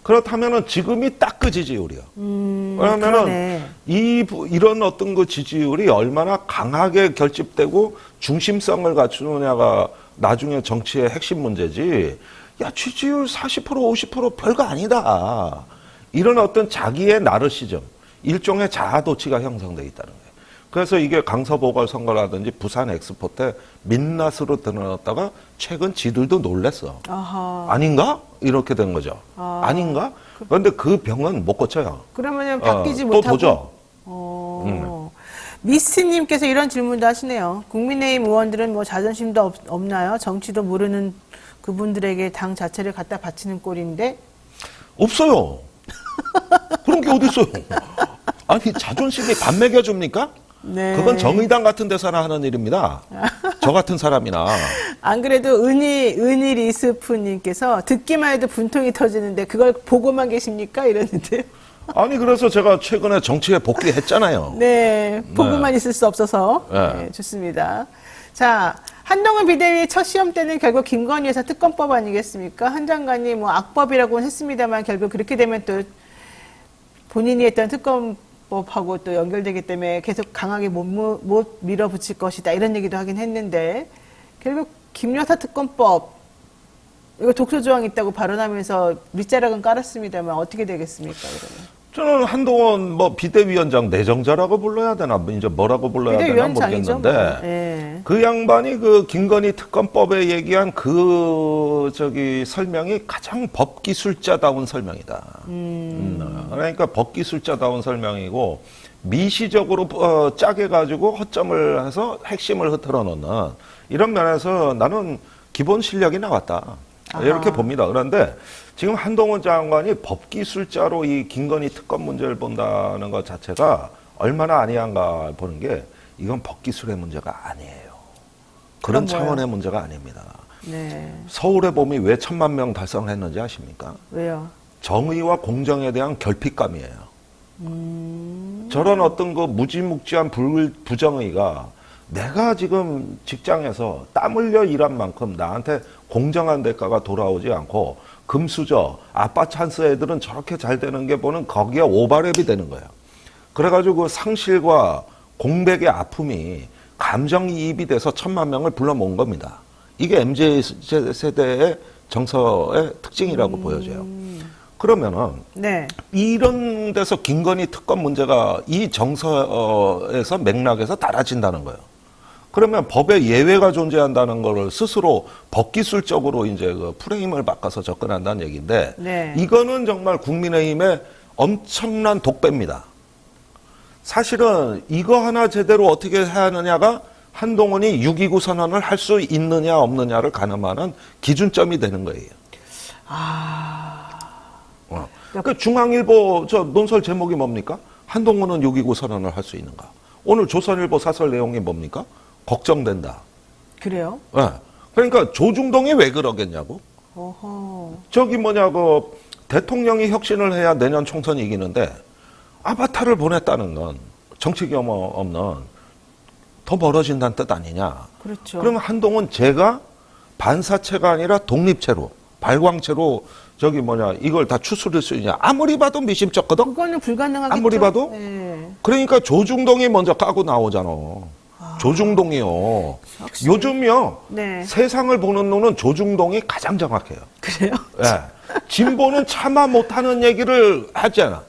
그렇다면은 지금이 딱 그 지지율이요. 그러면은 그러네. 이런 어떤 그 지지율이 얼마나 강하게 결집되고 중심성을 갖추느냐가 나중에 정치의 핵심 문제지. 야, 지지율 40% 50% 별거 아니다. 이런 어떤 자기의 나르시즘, 일종의 자아도취가 형성돼 있다는 거예요. 그래서 이게 강서보궐선거라든지 부산 엑스포 때 민낯으로 드러났다가 최근 지들도 놀랬어. 아하. 아닌가? 이렇게 된 거죠. 아닌가? 그런데 그 병은 못 고쳐요. 그러면은 바뀌지 또 못하고. 도저. 미스님께서 이런 질문도 하시네요. 국민의힘 의원들은 뭐 자존심도 없나요? 정치도 모르는 그분들에게 당 자체를 갖다 바치는 꼴인데. 없어요. 그런 게 어디 있어요? 아니 자존심이 밥 먹여줍니까? 네. 그건 정의당 같은 데서나 하는 일입니다. 저 같은 사람이나. 안 그래도 은희 리스프님께서 듣기만 해도 분통이 터지는데 그걸 보고만 계십니까? 이러는데요. 아니 그래서 제가 최근에 정치에 복귀했잖아요. 네, 보고만 있을 수 없어서. 네. 네, 좋습니다. 자, 한동훈 비대위 첫 시험 때는 결국 김건희 여사 특검법 아니겠습니까? 한 장관이 뭐 악법이라고는 했습니다만 결국 그렇게 되면 또 본인이 했던 특검법하고 또 연결되기 때문에 계속 강하게 못 밀어붙일 것이다. 이런 얘기도 하긴 했는데 결국 김 여사 특검법 이거 독소조항 있다고 발언하면서 밑자락은 깔았습니다만 어떻게 되겠습니까? 그러면? 저는 한동훈 뭐 비대위원장 내정자라고 불러야 되나 이제 뭐라고 불러야 되나 비대위원장이죠, 모르겠는데 뭐. 네. 그 양반이 그 김건희 특검법에 얘기한 그 설명이 가장 법기술자다운 설명이다. 그러니까 법기술자다운 설명이고 미시적으로 짜게 가지고 허점을 해서 핵심을 흐트러 놓는 이런 면에서 나는 기본 실력이 나왔다. 이렇게 봅니다. 그런데 지금 한동훈 장관이 법기술자로 이 김건희 특검 문제를 본다는 것 자체가 얼마나 아니한가 보는 게 이건 법기술의 문제가 아니에요. 그런 차원의 문제가 아닙니다. 네. 서울의 봄이 왜 1,000만 명 달성했는지 아십니까? 왜요? 정의와 공정에 대한 결핍감이에요. 저런 어떤 그 무지묵지한 부정의가 내가 지금 직장에서 땀 흘려 일한 만큼 나한테 공정한 대가가 돌아오지 않고 금수저, 아빠 찬스 애들은 저렇게 잘 되는 게 보는 거기에 오버랩이 되는 거예요. 그래가지고 그 상실과 공백의 아픔이 감정이입이 돼서 1,000만 명을 불러 모은 겁니다. 이게 MZ 세대의 정서의 특징이라고 보여져요. 그러면은 네. 이런 데서 김건희 특검 문제가 이 정서에서 맥락에서 달라진다는 거예요. 그러면 법에 예외가 존재한다는 거를 스스로 법기술적으로 이제 그 프레임을 바꿔서 접근한다는 얘기인데 네. 이거는 정말 국민의힘의 엄청난 독배입니다. 사실은 이거 하나 제대로 어떻게 해야 하느냐가 한동훈이 6.29 선언을 할 수 있느냐 없느냐를 가늠하는 기준점이 되는 거예요. 그 중앙일보 저 논설 제목이 뭡니까? 한동훈은 6.29 선언을 할 수 있는가? 오늘 조선일보 사설 내용이 뭡니까? 걱정된다. 그래요? 네. 그러니까 조중동이 왜 그러겠냐고? 어허. 저기 뭐냐고 대통령이 혁신을 해야 내년 총선이 이기는데 아바타를 보냈다는 건 정치 겸허 없는 더 멀어진다는 뜻 아니냐? 그렇죠. 그러면 한동훈 제가 반사체가 아니라 독립체로 발광체로 저기 뭐냐 이걸 다 추스릴 수 있냐? 아무리 봐도 미심쩍거든. 그거는 불가능하겠죠. 아무리 봐도? 네. 그러니까 조중동이 먼저 까고 나오잖아. 조중동이요. 확실히. 요즘요. 네. 세상을 보는 눈은 조중동이 가장 정확해요. 그래요? 예. 진보는 차마 못하는 얘기를 하잖아.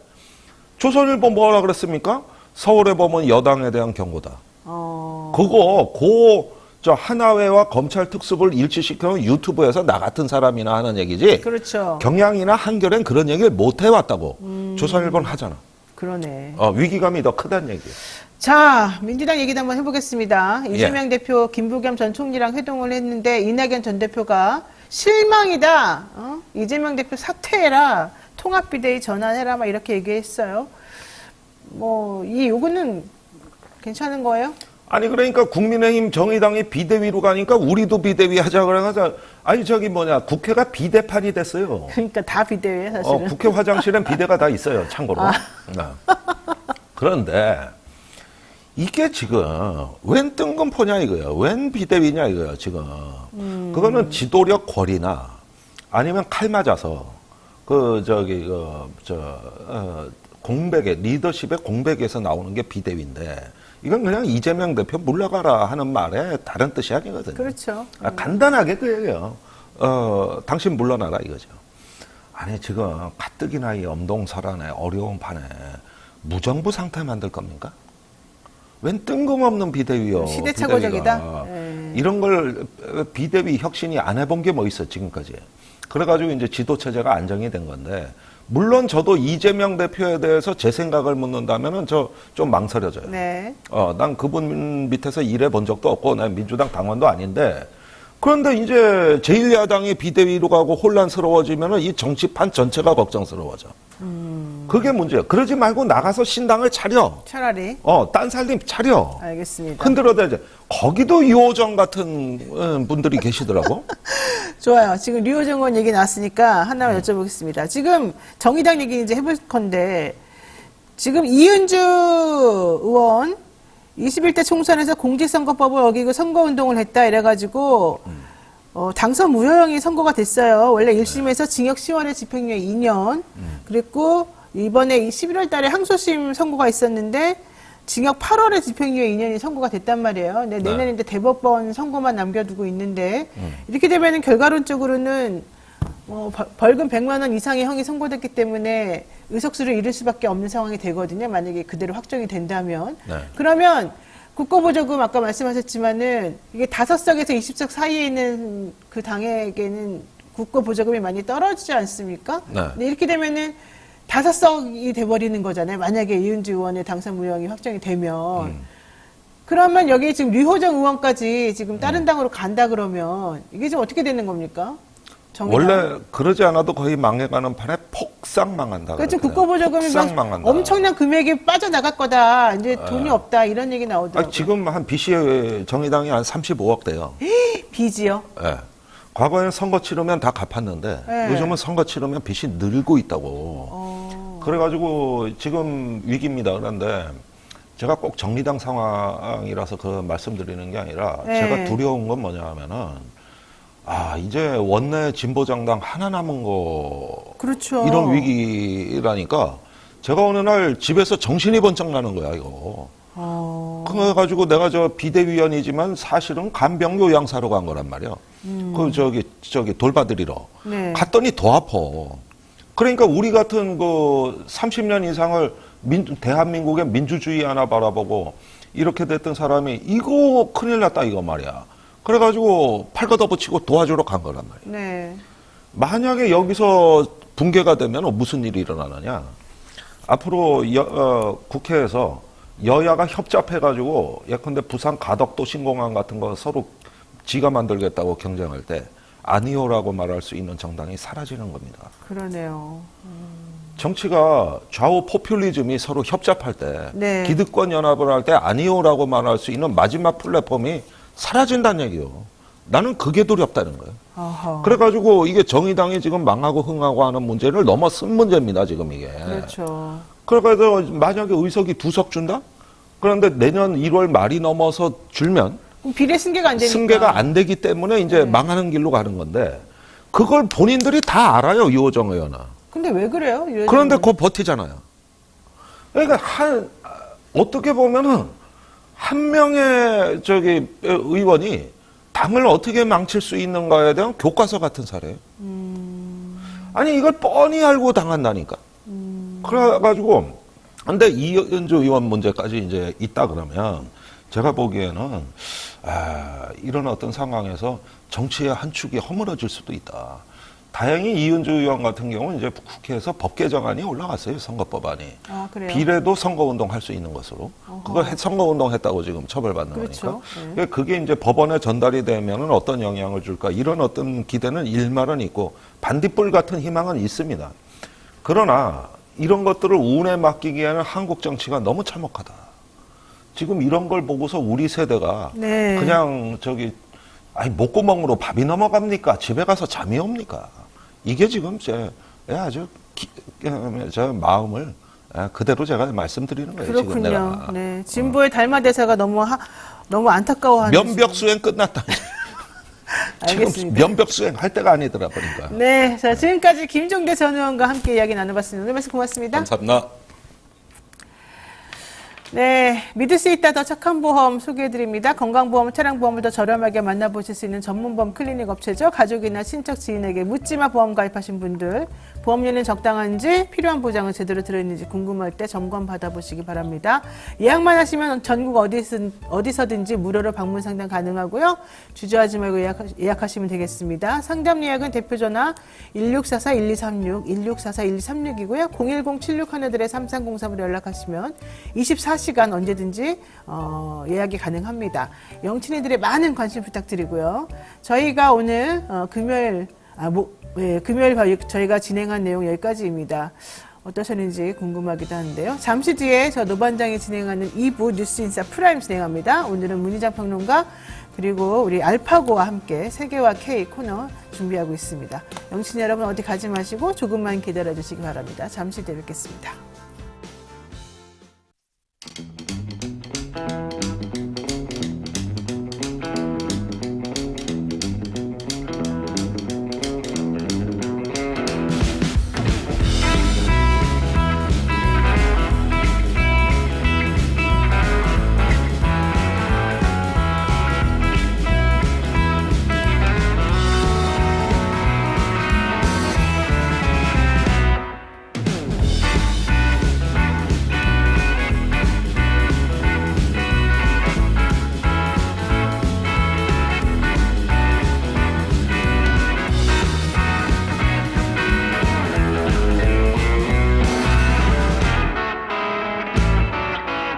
조선일보 뭐라 그랬습니까? 서울에 보면 여당에 대한 경고다. 그거 저 하나회와 검찰 특수부를 일치시켜놓은 유튜브에서 나 같은 사람이나 하는 얘기지. 그렇죠. 경향이나 한겨레는 그런 얘기를 못 해왔다고. 조선일보는 하잖아. 그러네. 위기감이 더 크다는 얘기예요. 자, 민주당 얘기도 한번 해보겠습니다. 이재명 대표 김부겸 전 총리랑 회동을 했는데 이낙연 전 대표가 실망이다. 이재명 대표 사퇴해라. 통합비대위 전환해라. 막 이렇게 얘기했어요. 이 요구는 괜찮은 거예요? 아니 그러니까 국민의힘 정의당이 비대위로 가니까 우리도 비대위 하자 그래가지고 아니 저기 국회가 비대판이 됐어요. 그러니까 다 비대위에 사실은. 국회 화장실엔 비대가 다 있어요. 참고로. 네. 그런데 이게 지금 웬 뜬금포냐 이거예요. 웬 비대위냐 이거예요. 지금. 그거는 지도력 권리나 아니면 칼 맞아서 공백에 리더십의 공백에서 나오는 게 비대위인데 이건 그냥 이재명 대표 물러가라 하는 말에 다른 뜻이 아니거든요. 그렇죠. 간단하게 그 얘기예요. 당신 물러나라 이거죠. 아니 지금 가뜩이나 이 엄동설안에 어려운 판에 무정부 상태 만들 겁니까? 웬 뜬금없는 비대위요. 시대착오적이다. 비대위가. 이런 걸 비대위 혁신이 안 해본 게 뭐 있어 지금까지. 그래가지고 이제 지도체제가 안정이 된 건데 물론 저도 이재명 대표에 대해서 제 생각을 묻는다면은 저 좀 망설여져요. 네. 난 그분 밑에서 일해 본 적도 없고 난 민주당 당원도 아닌데 그런데 이제 제1야당이 비대위로 가고 혼란스러워지면은 이 정치판 전체가 걱정스러워져. 그게 문제예요. 그러지 말고 나가서 신당을 차려. 차라리. 딴 살림 차려. 알겠습니다. 흔들어대지. 거기도 유호정 같은 분들이 계시더라고. 좋아요. 지금 류호정 의원 얘기 나왔으니까 하나만 여쭤보겠습니다. 지금 정의당 얘기 이제 해볼 건데 지금 이은주 의원 21대 총선에서 공직선거법을 어기고 선거운동을 했다 이래가지고 당선 무효형이 선고가 됐어요. 원래 1심에서 징역 10월에 집행유예 2년 그리고 이번에 11월 달에 항소심 선고가 있었는데 징역 8월에 집행유예 2년이 선고가 됐단 말이에요. 근데 내년에 이제 대법원 선고만 남겨두고 있는데 이렇게 되면은 결과론적으로는 벌금 100만 원 이상의 형이 선고됐기 때문에 의석수를 잃을 수밖에 없는 상황이 되거든요. 만약에 그대로 확정이 된다면. 네. 그러면 국고보조금 아까 말씀하셨지만은 이게 5석에서 20석 사이에 있는 그 당에게는 국고보조금이 많이 떨어지지 않습니까? 네. 근데 이렇게 되면은 5석이 돼버리는 거잖아요. 만약에 이은주 의원의 당선 무효형이 확정이 되면. 그러면 여기 지금 류호정 의원까지 지금 다른 당으로 간다 그러면 이게 지금 어떻게 되는 겁니까? 정의당. 원래 그러지 않아도 거의 망해가는 판에 폭삭 망한다. 그렇죠. 국고보조금이 폭삭 망한다. 엄청난 금액이 빠져나갈 거다. 이제 돈이 없다. 이런 얘기 나오더라고요. 지금 한 빚이 정의당이 한 35억 돼요. 빚이요? 예. 과거에는 선거 치르면 다 갚았는데 네. 요즘은 선거 치르면 빚이 늘고 있다고. 그래가지고 지금 위기입니다. 그런데 제가 꼭 정의당 상황이라서 그 말씀드리는 게 아니라 네. 제가 두려운 건 뭐냐 하면은 이제 원내 진보정당 하나 남은 거 그렇죠. 이런 위기라니까 제가 어느 날 집에서 정신이 번쩍 나는 거야 이거. 그래가지고 내가 저 비대위원이지만 사실은 간병 요양사로 간 거란 말이야. 그 저기 돌봐드리러 네. 갔더니 더 아파. 그러니까 우리 같은 그 30년 이상을 대한민국의 민주주의 하나 바라보고 이렇게 됐던 사람이 이거 큰일 났다 이거 말이야. 그래가지고 팔 걷어붙이고 도와주러 간 거란 말이야. 네. 만약에 여기서 붕괴가 되면 무슨 일이 일어나느냐. 앞으로 국회에서 여야가 협잡해가지고 예컨대 부산 가덕도 신공항 같은 거 서로 지가 만들겠다고 경쟁할 때 아니오라고 말할 수 있는 정당이 사라지는 겁니다. 그러네요. 정치가 좌우 포퓰리즘이 서로 협잡할 때 네. 기득권 연합을 할 때 아니오라고 말할 수 있는 마지막 플랫폼이 사라진다는 얘기요. 나는 그게 두렵다는 거예요. 어허. 그래가지고 이게 정의당이 지금 망하고 흥하고 하는 문제를 넘어선 문제입니다. 지금 이게. 그렇죠. 그래서 만약에 의석이 2석 준다? 그런데 내년 1월 말이 넘어서 줄면 그럼 비례 승계가 안 되니까. 승계가 안 되기 때문에 이제 망하는 길로 가는 건데 그걸 본인들이 다 알아요, 유호정 의원은. 근데 왜 그래요? 유 그런데 그거 버티잖아요. 그러니까 어떻게 보면은 한 명의 의원이 당을 어떻게 망칠 수 있는가에 대한 교과서 같은 사례예요. 아니 이걸 뻔히 알고 당한다니까. 그래가지고 근데 이은주 의원 문제까지 이제 있다 그러면 제가 보기에는 이런 어떤 상황에서 정치의 한 축이 허물어질 수도 있다. 다행히 이은주 의원 같은 경우는 이제 국회에서 법 개정안이 올라갔어요. 선거법안이. 아, 그래요? 비례도 선거운동 할 수 있는 것으로. 그거 선거운동 했다고 지금 처벌받는 그렇죠. 거니까. 그게 이제 법원에 전달이 되면 어떤 영향을 줄까. 이런 어떤 기대는 일말은 있고 반딧불 같은 희망은 있습니다. 그러나 이런 것들을 운에 맡기기에는 한국 정치가 너무 참혹하다. 지금 이런 걸 보고서 우리 세대가 네. 그냥 목구멍으로 밥이 넘어갑니까? 집에 가서 잠이 옵니까? 이게 지금 제 마음을 그대로 제가 말씀드리는 거예요. 지금 그렇군요. 내가. 네. 진보의 달마대사가 너무 안타까워하는. 면벽 수행 끝났다. 지금 알겠습니다. 면벽 수행 할 때가 아니더라 보니까. 네. 자, 지금까지 김종대 전 의원과 함께 이야기 나눠봤습니다. 오늘 말씀 고맙습니다. 감사합니다. 네, 믿을 수 있다 더 착한 보험 소개해드립니다. 건강보험, 차량보험을 더 저렴하게 만나보실 수 있는 전문보험 클리닉 업체죠. 가족이나 친척, 지인에게 묻지마 보험 가입하신 분들, 보험료는 적당한지, 필요한 보장은 제대로 들어있는지 궁금할 때 점검 받아보시기 바랍니다. 예약만 하시면 전국 어디서든지 무료로 방문 상담 가능하고요. 주저하지 말고 예약하시면 되겠습니다. 상담 예약은 대표전화 1644-1236, 1644-1236이고요. 010-76-3303으로 연락하시면 24시간 언제든지 예약이 가능합니다. 영친이들의 많은 관심 부탁드리고요. 저희가 오늘 금요일 저희가 진행한 내용 여기까지입니다. 어떠셨는지 궁금하기도 하는데요. 잠시 뒤에 저 노반장이 진행하는 2부 뉴스인사 프라임 진행합니다. 오늘은 문희장 평론가 그리고 우리 알파고와 함께 세계와 K 코너 준비하고 있습니다. 영친 여러분 어디 가지 마시고 조금만 기다려 주시기 바랍니다. 잠시 뒤에 뵙겠습니다.